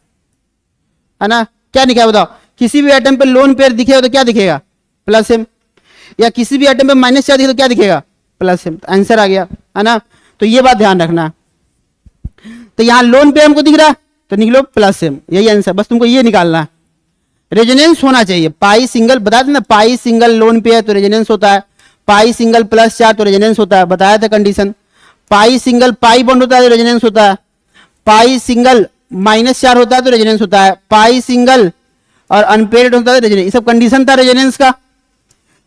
है ना। क्या दिखा है बताओ, किसी भी एटम पे लोन पेयर दिखेगा तो क्या दिखेगा, प्लस एम, या किसी भी एटम पे माइनस चार्ज दिखे तो क्या दिखेगा, प्लस एम। आंसर आ गया, है ना। तो ये बात ध्यान रखना। तो यहां लोन पेयर हमको दिख रहा है तो निकलो प्लस एम, यही आंसर, बस तुमको ये निकालना है। रेजोनेंस होना चाहिए, पाई सिंगल बता देना, पाई सिंगल लोन पेयर तो रेजोनेंस होता है, पाई सिंगल प्लस चार्ज तो रेजोनेंस होता है, बताया था कंडीशन। पाई सिंगल पाई बॉन्ड होता है तो रेजोनेंस होता है, पाई सिंगल माइनस चार होता है तो रेजोनेंस होता है, पाई सिंगल और अनपेयर्ड होता है तो रेजोनेंस। ये सब कंडीशन था रेजोनेंस का,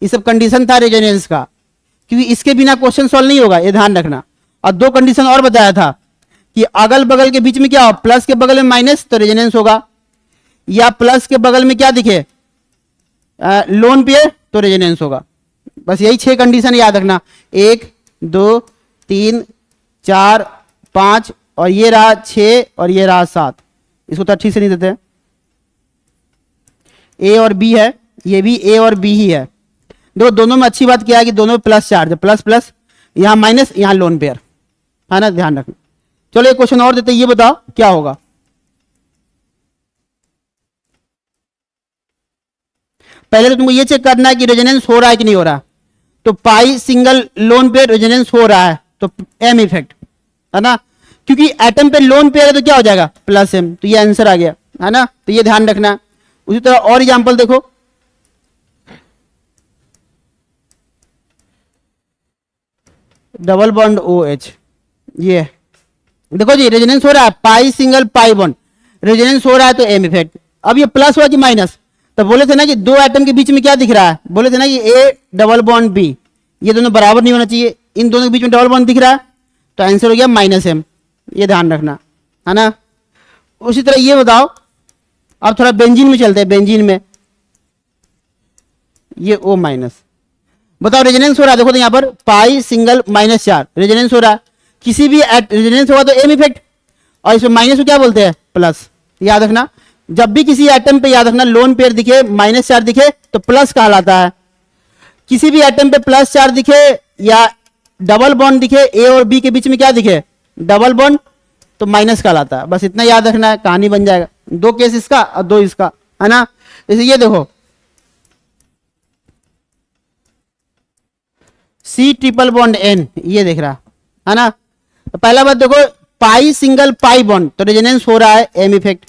ये सब कंडीशन था रेजोनेंस का, क्योंकि इसके बिना क्वेश्चन सॉल्व नहीं होगा, ये ध्यान रखना। और दो कंडीशन और बताया था कि अगल बगल के बीच में क्या हो, प्लस के बगल में माइनस तो रेजोनेंस होगा, या प्लस के बगल में क्या दिखे लोन पेयर तो रेजोनेंस होगा। बस यही 6 कंडीशन याद रखना, 1 2 3 4 5 और ये रहा 6 और ये रहा 7। इसको तो ठीक से नहीं देते, ए और बी है, ये भी ए और बी ही है। देखो दोनों में अच्छी बात क्या है कि दोनों में प्लस चार्ज है, प्लस प्लस, यहां माइनस यहां लोन पेयर, है ना, ध्यान रखना। चलो एक क्वेश्चन और देते हैं, ये बताओ क्या होगा। पहले तो तुमको ये चेक करना है कि रेजोनेंस हो रहा है कि नहीं हो रहा। तो पाई सिंगल लोन पेयर रेजोनेंस हो रहा है तो एम इफेक्ट, है ना, क्योंकि एटम पे लोन पेयर है तो क्या हो जाएगा, प्लस एम। तो ये आंसर आ गया, है ना। तो ये ध्यान रखना। उसी तरह और एग्जांपल देखो, डबल बॉन्ड ओ एच, ये देखो जी रेजोनेंस हो रहा है, पाई सिंगल पाई बॉन्ड रेजोनेंस हो रहा है तो एम इफेक्ट। अब ये प्लस हुआ कि माइनस, तो बोले थे ना कि दो एटम के बीच में क्या दिख रहा है, बोले थे ना कि ए डबल बॉन्ड बी, ये दोनों बराबर नहीं होना चाहिए, इन दोनों के बीच में डबल बॉन्ड दिख रहा है तो आंसर हो गया माइनस एम, ये ध्यान रखना, है ना। उसी तरह ये बताओ, अब थोड़ा बेंजीन में चलते हैं, बेंजीन में ये ओ माइनस, बताओ रेजोनेंस हो रहा है, देखो तो यहां पर पाई सिंगल माइनस चार रेजोनेंस हो रहा है, किसी भी रेजोनेंस होगा तो एम इफेक्ट, और इसमें माइनस को क्या बोलते हैं, प्लस। याद रखना, जब भी किसी एटम पे याद रखना लोन पेयर दिखे माइनस चार दिखे तो प्लस कहलाता है, किसी भी एटम पे प्लस चार दिखे या डबल बॉन्ड दिखे ए और बी के बीच में क्या दिखे डबल बॉन्ड तो माइनस कहलाता है। बस इतना याद रखना है, कहानी बन जाएगा। दो केस इसका और दो इसका, है ना। जैसे ये देखो सी ट्रिपल बॉन्ड एन, ये देख रहा है ना। तो पहला बात देखो पाई सिंगल पाई बॉन्ड तो रेजोनेंस हो रहा है एम इफेक्ट,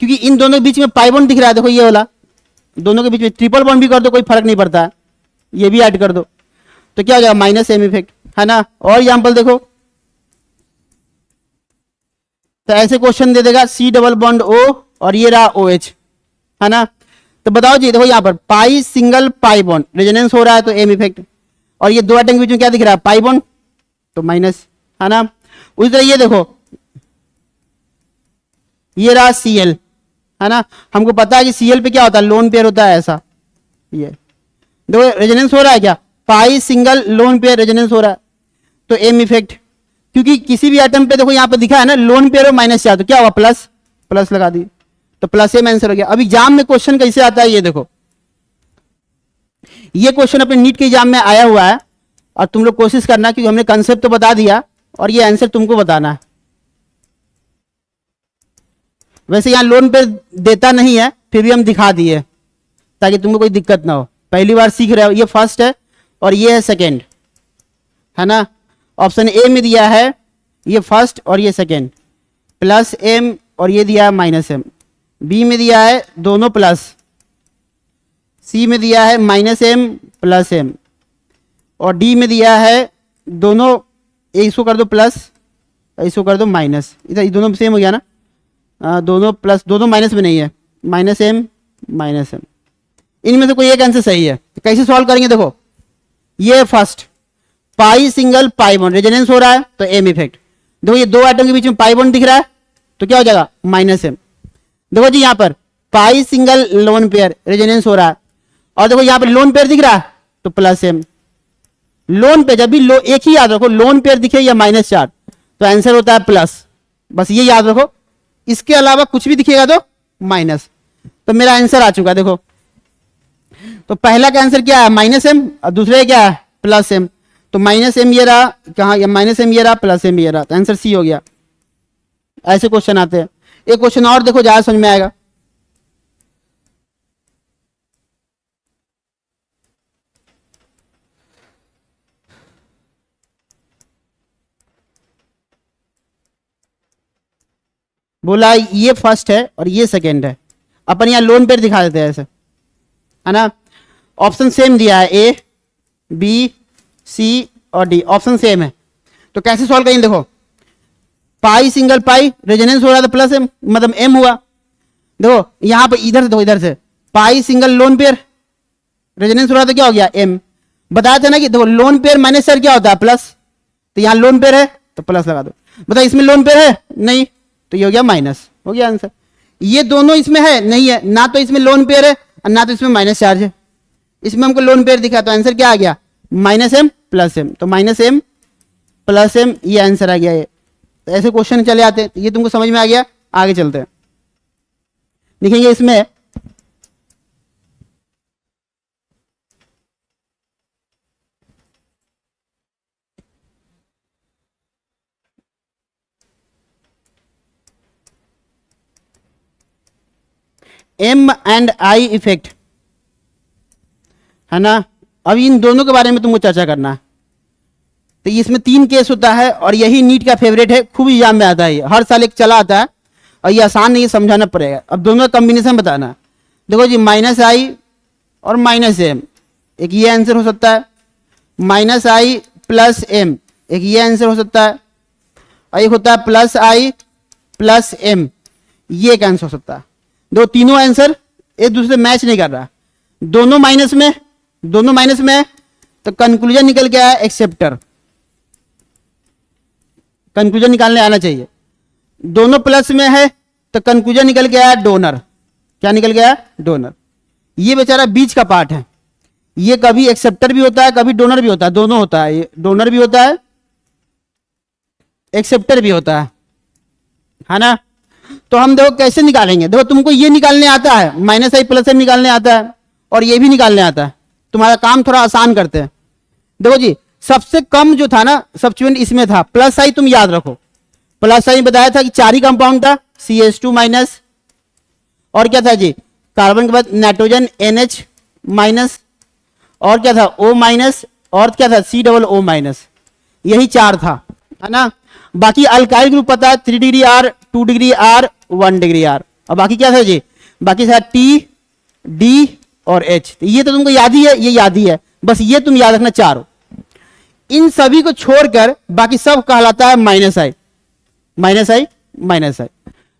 क्योंकि इन दोनों के बीच में पाई बॉन्ड दिख रहा है, देखो ये वाला, दोनों के बीच में ट्रिपल बॉन्ड भी कर दो कोई फर्क नहीं पड़ता है, ये भी ऐड कर दो तो क्या हो जाएगा माइनस एम इफेक्ट, है ना। और एग्जांपल देखो तो ऐसे क्वेश्चन दे देगा C डबल बॉन्ड O और ये रहा OH, है ना। तो बताओ जी, देखो यहाँ पर पाई सिंगल पाई बॉन्ड रेजोनेंस हो रहा है तो M इफेक्ट, और ये दो एटम के बीच में क्या दिख रहा है, पाई बॉन्ड, तो माइनस, है ना। उसी तरह ये देखो, ये रहा Cl, है ना। हमको पता है कि Cl पे क्या होता है, लोन पेयर होता है, ऐसा। ये देखो रेजोनेंस हो रहा है क्या, पाई सिंगल लोन पेयर रेजोनेंस हो रहा है, तो M इफेक्ट, क्योंकि किसी भी एटम पे देखो यहाँ पे दिखा है ना लोन पेयर और माइनस चार, तो क्या हुआ, प्लस, प्लस लगा दी, तो प्लस M आंसर हो गया। अब एग्जाम में क्वेश्चन कैसे आता है, ये देखो, ये क्वेश्चन अपने नीट के एग्जाम में आया हुआ है, और तुम लोग कोशिश करना, क्योंकि हमने कंसेप्ट तो बता दिया और ये आंसर तुमको बताना है। वैसे यहां लोन पेयर देता नहीं है, फिर भी हम दिखा दिए ताकि तुमको कोई दिक्कत ना हो, पहली बार सीख रहे हो। ये फर्स्ट है और ये है सेकेंड, है ना। ऑप्शन ए में दिया है ये फर्स्ट और ये सेकेंड, प्लस M, और ये दिया है माइनस M। बी में दिया है दोनों प्लस, सी में दिया है माइनस M प्लस M, और डी में दिया है दोनों, इसको कर दो प्लस, इसको कर दो माइनस, इधर दोनों सेम हो गया ना, दोनों प्लस, दोनों माइनस में नहीं है, माइनस M माइनस M। इनमें से कोई एक आंसर सही है, तो कैसे सॉल्व करेंगे, देखो ये फर्स्ट पाई सिंगल पाई बॉन्ड रेजोनेंस हो रहा है तो M इफेक्ट, देखो ये दो एटम के बीच में पाई बॉन्ड दिख रहा है तो क्या हो जाएगा, माइनस M। देखो जी यहाँ पर पाई सिंगल लोन पेयर रेजोनेंस हो रहा है, और देखो यहाँ पर लोन पेयर दिख रहा है तो प्लस M। लोन पे जब भी एक ही याद रखो, लोन पेयर दिखे या माइनस चार तो आंसर होता है प्लस, बस ये याद रखो, इसके अलावा कुछ भी दिखेगा तो माइनस। तो मेरा आंसर आ चुका, देखो तो पहला का आंसर क्या है, माइनस M, और दूसरे क्या है, प्लस M। तो माइनस M ये रहा, कहाँ, माइनस M ये रहा, प्लस M ये रहा, तो आंसर सी हो गया। ऐसे क्वेश्चन आते हैं। एक क्वेश्चन और देखो, ज्यादा समझ में आएगा। बोला ये फर्स्ट है और ये सेकेंड है, अपन यहाँ लोन पेयर दिखा देते हैं ऐसे, है ना। ऑप्शन सेम दिया है, ए बी सी और डी, ऑप्शन सेम है, तो कैसे सॉल्व करेंगे, देखो पाई सिंगल पाई रेजोनेंस हो रहा था प्लस M, मतलब M हुआ। देखो यहां पर इधर से, देखो इधर से पाई सिंगल लोन पेयर रेजोनेंस हो रहा था, क्या हो गया, M। बताया था ना कि देखो लोन पेयर माइनस चार क्या होता है, प्लस, तो यहाँ लोन पेयर है तो प्लस लगा दो। बताओ इसमें लोन पेयर है नहीं, तो ये हो गया माइनस, हो गया आंसर। ये दोनों इसमें है नहीं है, ना तो इसमें लोन पेयर है और ना तो इसमें माइनस चार्ज है, इसमें हमको लोन पेयर दिखा, तो आंसर क्या आ गया, माइनस M प्लस M, तो माइनस M प्लस M ये आंसर आ गया। ये तो ऐसे क्वेश्चन चले आते हैं, ये तुमको समझ में आ गया। आगे चलते हैं, लिखेंगे इसमें M एंड I इफेक्ट, है ना। अब इन दोनों के बारे में तुमको चर्चा करना है। तो इसमें तीन केस होता है और यही नीट का फेवरेट है, खूब एग्जाम में आता है, हर साल एक चला आता है और ये आसान नहीं, समझाना पड़ेगा। अब दोनों का कॉम्बिनेशन बताना है। देखो जी माइनस I और माइनस M, एक ये आंसर हो सकता है, माइनस I प्लस M, एक ये आंसर हो सकता है, और एक होता है प्लस I प्लस M, ये एक आंसर हो सकता है। दो तीनों आंसर एक दूसरे मैच नहीं कर रहा, दोनों माइनस में, दोनों माइनस में, तो कंक्लूजन निकल के आया एक्सेप्टर, कंक्लूजन निकालने आना चाहिए। दोनों प्लस में है तो कंक्लूजन निकल के आया डोनर, क्या निकल गया, डोनर। ये बेचारा बीच का पार्ट है, ये कभी एक्सेप्टर भी होता है कभी डोनर भी होता है, दोनों होता है, ये डोनर भी होता है एक्सेप्टर भी होता है ना। तो हम देखो कैसे निकालेंगे, देखो तुमको ये निकालने आता है, माइनस I प्लस M निकालने आता है और ये भी निकालने आता है, तुम्हारा काम थोड़ा आसान करते हैं। देखो जी सबसे कम जो था ना सब्स्टिट्यूएंट इसमें था प्लस I, तुम याद रखो प्लस I बताया था कि चार ही कंपाउंड था, CH2 माइनस, और क्या था जी कार्बन के बाद नाइट्रोजन NH माइनस, और क्या था O माइनस, और क्या था COO माइनस, यही चार था, है ना। बाकी अल्काइल ग्रुप पता है 3 degree R, 2 degree R, 1 degree R, और बाकी क्या था जी, बाकी था T, D और H। ये तो तुमको याद ही है, ये याद ही है, बस ये तुम याद रखना चारों। इन सभी को छोड़कर बाकी सब कहलाता है minus I, minus I, minus I.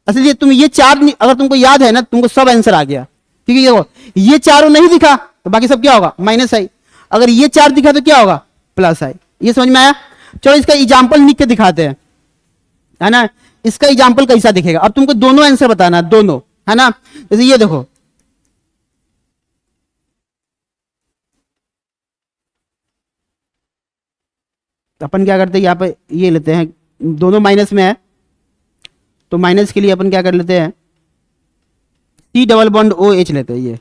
असलिए तुम ये चार अगर तुमको याद है ना, तुमको सब आंसर आ गया, क्योंकि देखो ये चारों नहीं दिखा तो बाकी सब क्या होगा, माइनस आई। अगर ये चार दिखा तो क्या होगा, प्लस आई। ये समझ में आया? चलो इसका एग्जाम्पल लिख के दिखाते हैं, है ना। इसका एग्जाम्पल कैसा दिखेगा, अब तुमको दोनों आंसर बताना, दोनों, है ना। जैसे ये देखो, अपन क्या करते हैं, यहां पे ये लेते हैं, दोनों माइनस में है तो माइनस के लिए अपन क्या कर लेते हैं, C double bond O H लेते हैं,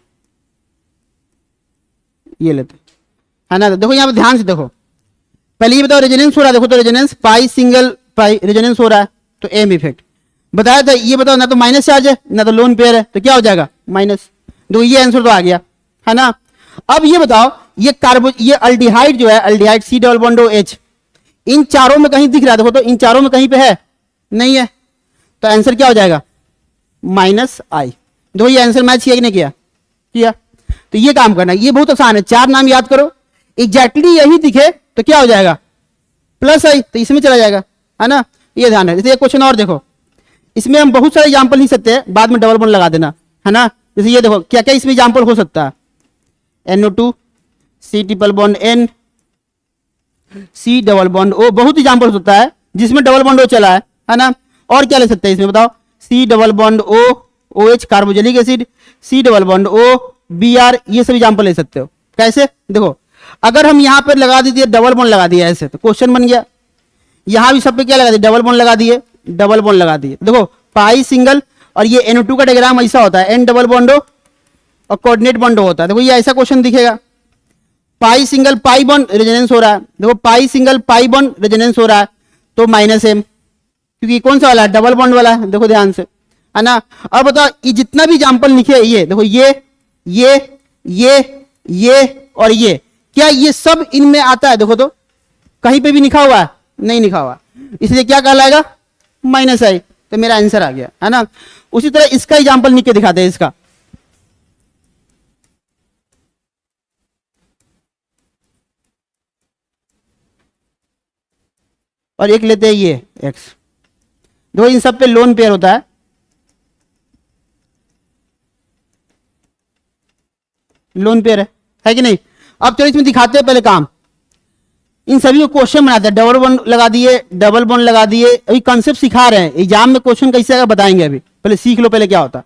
ये लेते हैं, है ना। तो देखो यहाँ पे ध्यान से देखो, पहले ये बताओ रेजोनेंस हो रहा है, देखो तो रेजोनेंस पाई सिंगल पाई रेजोनेंस हो रहा है, तो एम इफेक्ट बताया था। ये बताओ ना तो माइनस चार्ज है ना तो लोन पेयर है, तो क्या हो जाएगा, माइनस। देखो ये आंसर तो आ गया, है ना। अब ये बताओ, ये कार्बो ये अल्डिहाइड जो है, aldehyde C double bond O H, इन चारों में कहीं दिख रहा है, देखो तो इन चारों में कहीं पे है, नहीं है, तो आंसर क्या हो जाएगा, माइनस आई। देखो ये आंसर मैच किया कि नहीं किया, किया। तो ये काम करना, ये बहुत आसान है, चार नाम याद करो, एग्जैक्टली यही दिखे तो क्या हो जाएगा, प्लस आई, तो इसमें चला जाएगा, है ना। ये ध्यान है। जैसे एक क्वेश्चन और देखो, इसमें हम बहुत सारे एग्जाम्पल लिख सकते हैं, बाद में डबल बॉन्ड लगा देना, है ना। जैसे ये देखो क्या क्या इसमें एग्जाम्पल हो सकता है, NO2 C triple bond N C double bond O, बहुत एग्जाम्पल हो सकता है जिसमें डबल बॉन्ड O चला है ना। और क्या ले सकते हैं इसमें बताओ, C double bond O OH carboxylic acid, C double bond O Br, ये सब एग्जाम्पल ले सकते हो। कैसे, देखो अगर हम यहाँ पर लगा दीजिए डबल बॉन्ड लगा दिया ऐसे, तो क्वेश्चन बन गया। यहां भी सब पे क्या लगा दिए, डबल बॉन्ड लगा दिए, डबल बॉन्ड लगा दिए। देखो पाई सिंगल, और ये NO2 का डायग्राम ऐसा होता है, N डबल बॉन्ड O और कोऑर्डिनेट बॉन्ड होता है। देखो ये ऐसा क्वेश्चन दिखेगा, पाई सिंगल पाई बॉन्ड रेजोनेंस हो रहा है, देखो पाई सिंगल पाई बॉन्ड रेजोनेंस हो रहा है, तो माइनस एम, क्योंकि कौन सा वाला है, डबल बॉन्ड वाला है, देखो ध्यान से, है ना। अब बताओ ये जितना भी एग्जाम्पल लिखे, ये देखो ये और ये, क्या ये सब इनमें आता है, देखो तो कहीं पे भी लिखा हुआ है, नहीं लिखा हुआ, इसलिए क्या कहलाएगा, माइनस आई। तो मेरा आंसर आ गया, है ना। उसी तरह इसका एग्जाम्पल लिख के दिखाते हैं, इसका और एक लेते हैं ये एक्स। देखो इन सब पे लोन पेयर होता है, लोन पेयर है कि नहीं। अब चलो इसमें दिखाते हैं पहले काम, इन सभी को क्वेश्चन बनाते हैं, डबल बॉन्ड लगा दिए, डबल बॉन्ड लगा दिए, अभी कॉन्सेप्ट सिखा रहे हैं, एग्जाम में क्वेश्चन कैसे आएगा बताएंगे, अभी पहले सीख लो पहले क्या होता है।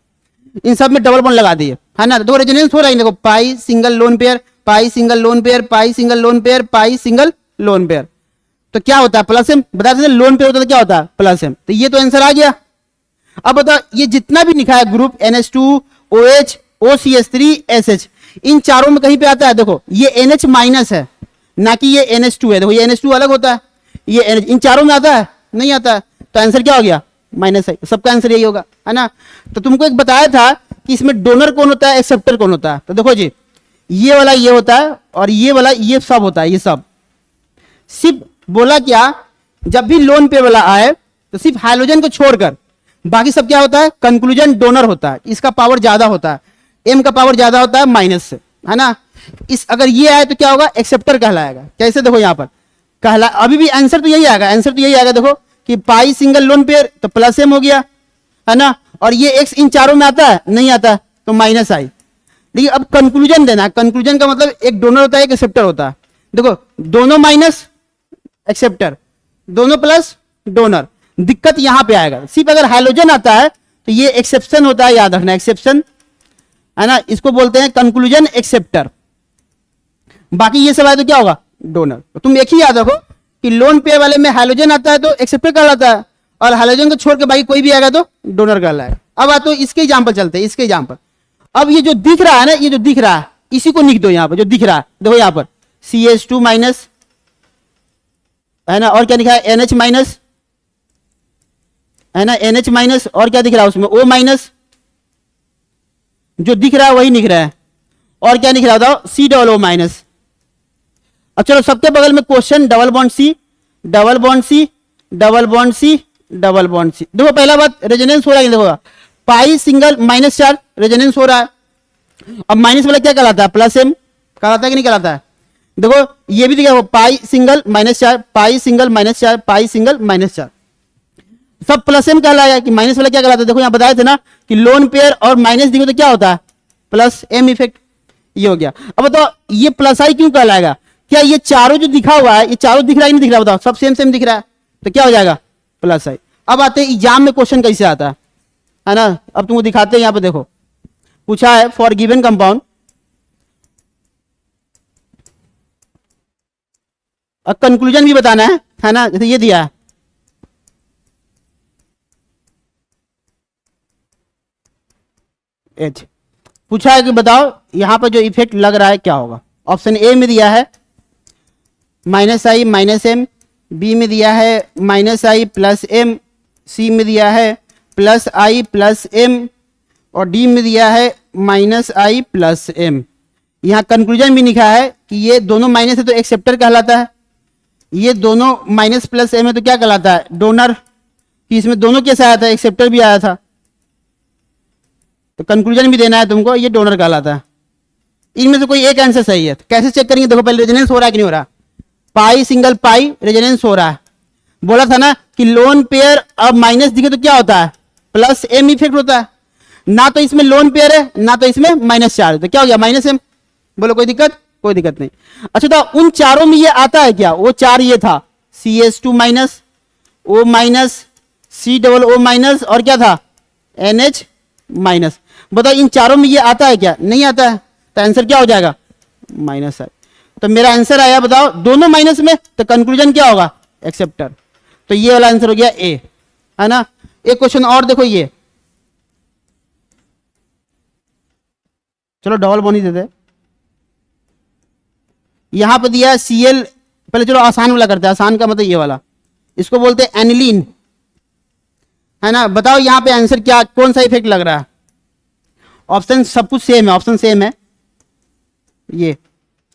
इन सब में डबल बॉन्ड लगा दिए, है ना। तो रेजोनेंस हो रहा है, देखो पाई सिंगल लोन पेयर, पाई सिंगल लोन पेयर, पाई सिंगल लोन पेयर, पाई सिंगल लोन पेयर, तो क्या होता है, प्लस एम। बता देते लोन पेयर होता है तो क्या होता है, प्लस एम। तो ये तो आंसर आ गया। अब बताओ ये जितना भी लिखा है group NH2 OH OCH3 SH, इन चारों में कहीं पे आता है, देखो ये NH माइनस है, ना कि ये NH2 है, देखो ये NH2 अलग होता है, ये NH, इन चारों में आता है, नहीं आता है, तो आंसर क्या हो गया, माइनस है। सबका आंसर यही होगा, है ना। तो तुमको एक बताया था कि इसमें डोनर कौन होता है, एक्सेप्टर कौन होता है, तो देखो जी ये वाला ये होता है और ये वाला ये सब होता है, ये सब सिर्फ बोला क्या, जब भी लोन पे वाला आए तो सिर्फ हाइड्रोजन को छोड़कर बाकी सब क्या होता है, कंक्लूजन डोनर होता है, इसका पावर ज्यादा होता है, एम का पावर ज्यादा होता है माइनस से, है ना। इस अगर ये आए तो क्या होगा, एक्सेप्टर कहलाएगा। कैसे, देखो यहां पर कहला, अभी भी आंसर तो यही आएगा, आंसर तो यही आएगा, देखो कि पाई सिंगल लोन पेयर तो प्लस एम हो गया, है ना। और ये एक्स इन चारों में आता है, नहीं आता, तो माइनस आई। देखिए अब कंक्लूजन देना है, कंक्लूजन का मतलब एक डोनर होता है एक एक्सेप्टर होता है, देखो दोनों माइनस एक्सेप्टर, दोनों प्लस डोनर। दिक्कत यहां पे आएगा, सिर्फ अगर हाइड्रोजन आता है तो ये एक्सेप्शन होता है, याद रखना एक्सेप्शन, है ना, इसको बोलते हैं कंक्लूजन एक्सेप्टर। बाकी ये सब आए तो क्या होगा, डोनर। तो तुम एक ही याद रखो कि लोन पेयर वाले में हाइड्रोजन आता है तो एक्सेप्टर कहलाता है, और हाइड्रोजन को छोड़ के बाकी कोई भी आएगा तो डोनर कहलाएगा। अब आ तो इसके एग्जाम्पल चलते हैं, इसके एग्जाम्पल। अब ये जो दिख रहा है ना, ये जो दिख रहा है इसी को लिख दो यहां पर, जो दिख रहा है देखो यहां पर CH2 माइनस, है ना, और क्या लिखा है NH माइनस, है ना, NH माइनस, और क्या दिख रहा है उसमें O माइनस, जो दिख रहा है वही लिख रहा है, और क्या लिख रहा था C डबल O माइनस। अब चलो सबके बगल में question, double bond C, double bond C, double bond C, double bond C। देखो पहला बात रेजोनेंस हो रहा है, देखो पाई सिंगल माइनस चार्ज रेजोनेंस हो रहा है। अब माइनस वाला क्या कहलाता है, प्लस एम कहलाता है कि नहीं कहलाता है। देखो ये भी देखो पाई सिंगल माइनस चार, पाई सिंगल माइनस चार, पाई सिंगल माइनस चार। सब प्लस एम कहलाएगा कि माइनस वाला क्या कहलाता है? देखो यहाँ बताए थे ना कि लोन पेयर और माइनस दिखे तो क्या होता है? Plus M effect. ये हो गया। अब बताओ ये प्लस आई क्यों कहलाएगा? क्या ये चारों जो दिखा हुआ है, ये चारों दिख रहा है कि नहीं दिख रहा? बताओ, सब सेम सेम दिख रहा है तो क्या हो जाएगा? प्लस आई। अब आते हैं एग्जाम में क्वेश्चन कैसे आता है ना? अब तुमको दिखाते हैं। यहाँ पे देखो पूछा है फॉर गिवन कंपाउंड, अब कंक्लूजन भी बताना है ना? जैसे ये दिया है एच, पूछा है कि बताओ यहां पर जो इफेक्ट लग रहा है क्या होगा। ऑप्शन ए में दिया है माइनस आई माइनस एम, बी में दिया है माइनस आई प्लस एम, सी में दिया है प्लस आई प्लस एम, और डी में दिया है माइनस आई प्लस एम। यहाँ कंक्लूजन भी लिखा है कि ये दोनों माइनस है तो एक्सेप्टर कहलाता है, ये दोनों माइनस प्लस एम है तो क्या कहलाता है? डोनर। कि इसमें दोनों कैसे आया था? एक्सेप्टर भी आया था। तो कंक्लूजन भी देना है तुमको, ये डोनर कहलाता है। इनमें से कोई एक आंसर सही है। कैसे चेक करेंगे? देखो पहले रेजोनेंस हो रहा है कि नहीं हो रहा? पाई सिंगल पाई रेजोनेंस हो रहा है। बोला था ना कि लोन पेयर अब माइनस दिखे तो क्या होता है? प्लस एम इफेक्ट होता है। ना तो इसमें लोन पेयर है ना तो इसमें माइनस चार्ज, तो क्या हो गया? Minus M. बोलो कोई दिक्कत? कोई दिक्कत नहीं। अच्छा तो उन चारों में ये आता है क्या? वो चार ये था CS2 minus, O minus, C+O minus, और क्या था? NH minus. बताओ इन चारों में ये आता है क्या? नहीं आता है। तो आंसर क्या हो जाएगा? माइनस है। तो मेरा आंसर आया, बताओ दोनों माइनस में, तो कंक्लूजन क्या होगा? एक्सेप्टर। तो ये वाला आंसर हो गया ए, है ना? एक क्वेश्चन और देखो, ये चलो डबल बॉन्ड ही देते। यहां पर दिया Cl, पहले चलो आसान वाला करते हैं। आसान का मतलब ये वाला, इसको बोलते हैं एनिलीन, है ना? बताओ यहां पे आंसर क्या, कौन सा इफेक्ट लग रहा है? ऑप्शन सब कुछ सेम है, ऑप्शन सेम है ये,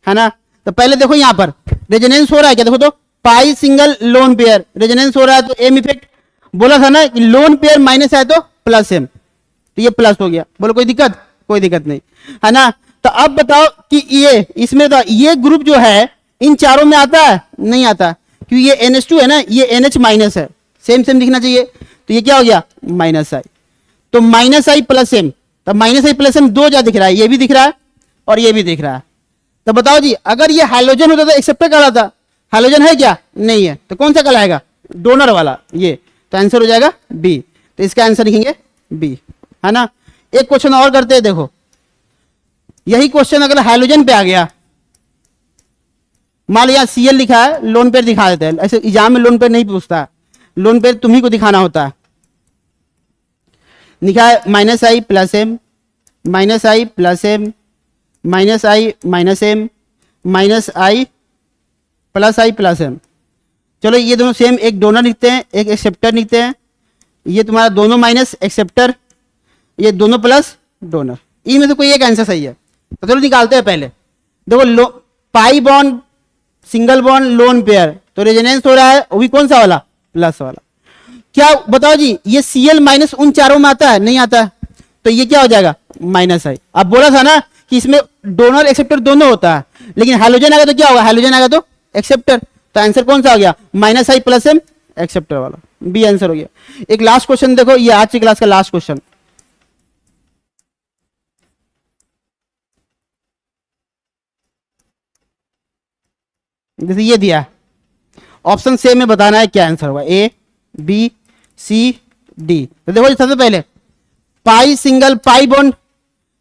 है ना? तो पहले देखो यहां पर रेजोनेंस हो रहा है क्या? देखो तो पाई सिंगल लोन पेयर रेजोनेंस हो रहा है तो एम इफेक्ट। बोला था ना कि लोन पेयर माइनस है तो प्लस एम, तो ये प्लस हो गया। बोलो कोई दिक्कत? कोई दिक्कत नहीं, है ना? तो अब बताओ कि ये इसमें तो ये ग्रुप जो है इन चारों में आता है? नहीं आता, क्योंकि ये NH2 है ना, ये NH माइनस है, सेम सेम दिखना चाहिए। तो ये क्या हो गया? माइनस आई। तो माइनस आई प्लस एम, तो माइनस आई प्लस एम दो जा दिख रहा है, ये भी दिख रहा है और ये भी दिख रहा है। तो बताओ जी, अगर ये हाइड्रोजन होता तो एक्सेप्टर कहलाता। हाइड्रोजन है क्या? नहीं है, तो कौन सा कहलाएगा? डोनर वाला ये। तो आंसर हो जाएगा बी। तो इसका आंसर लिखेंगे बी, है ना? एक क्वेश्चन और करते हैं। देखो यही क्वेश्चन अगर हाइड्रोजन पे आ गया, मान लिया Cl लिखा है, लोन पेयर दिखा देते हैं। ऐसे एग्जाम में लोन पेयर नहीं पूछता है, लोन पेयर तुम्ही को दिखाना होता है। लिखा है माइनस आई प्लस एम, माइनस आई प्लस एम, माइनस आई माइनस एम, माइनस आई प्लस आई प्लस एम। चलो ये दोनों सेम, एक डोनर लिखते हैं एक एक्सेप्टर लिखते हैं। ये तुम्हारा दोनों माइनस एक्सेप्टर, ये दोनों प्लस डोनर। इनमें से कोई एक आंसर सही है, तो चलो निकालते हैं। पहले देखो pi bond single bond lone pair, तो रेजोनेंस हो रहा है, वो भी कौन सा वाला? प्लस वाला। क्या बताओ जी, ये Cl माइनस उन चारों में आता है? नहीं आता है, तो ये क्या हो जाएगा? माइनस आई। अब बोला था ना कि इसमें डोनर एक्सेप्टर दोनों होता है, लेकिन हाइड्रोजन आएगा तो क्या होगा? हाइड्रोजन आएगा तो एक्सेप्टर। तो आंसर कौन सा हो गया? माइनस आई प्लस एम, एक्सेप्टर वाला, बी आंसर हो गया। एक लास्ट क्वेश्चन देखो, ये आज की क्लास का लास्ट क्वेश्चन। जैसे ये दिया ऑप्शन से में बताना है क्या आंसर होगा, ए बी सी डी। तो देखो सबसे पहले पाई सिंगल पाई बॉन्ड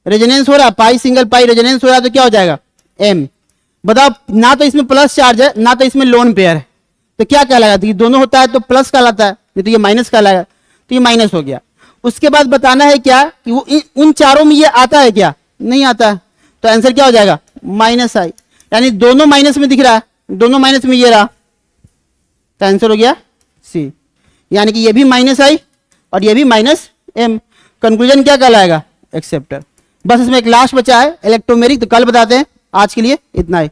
रेजोनेंस हो रहा है, पाई सिंगल पाई रेजोनेंस हो रहा है, तो क्या हो जाएगा? एम। बताओ ना तो इसमें प्लस चार्ज है ना तो इसमें लोन पेयर है, तो क्या कहलाएगा? तो ये दोनों होता है तो प्लस कहलाता है, नहीं तो ये माइनस कहलाएगा, तो ये माइनस हो गया। उसके बाद बताना है क्या कि वो उन चारों में ये आता है क्या? नहीं आता है, तो आंसर क्या हो जाएगा? माइनस आई। यानी दोनों माइनस में दिख रहा है, दोनों माइनस में ये रहा, तो आंसर हो गया सी। यानी कि ये भी माइनस आई और ये भी माइनस एम। कंक्लूजन क्या कहलाएगा? एक्सेप्टर। बस इसमें एक लास्ट बचा है इलेक्ट्रोमेरिक, तो कल बताते हैं। आज के लिए इतना ही।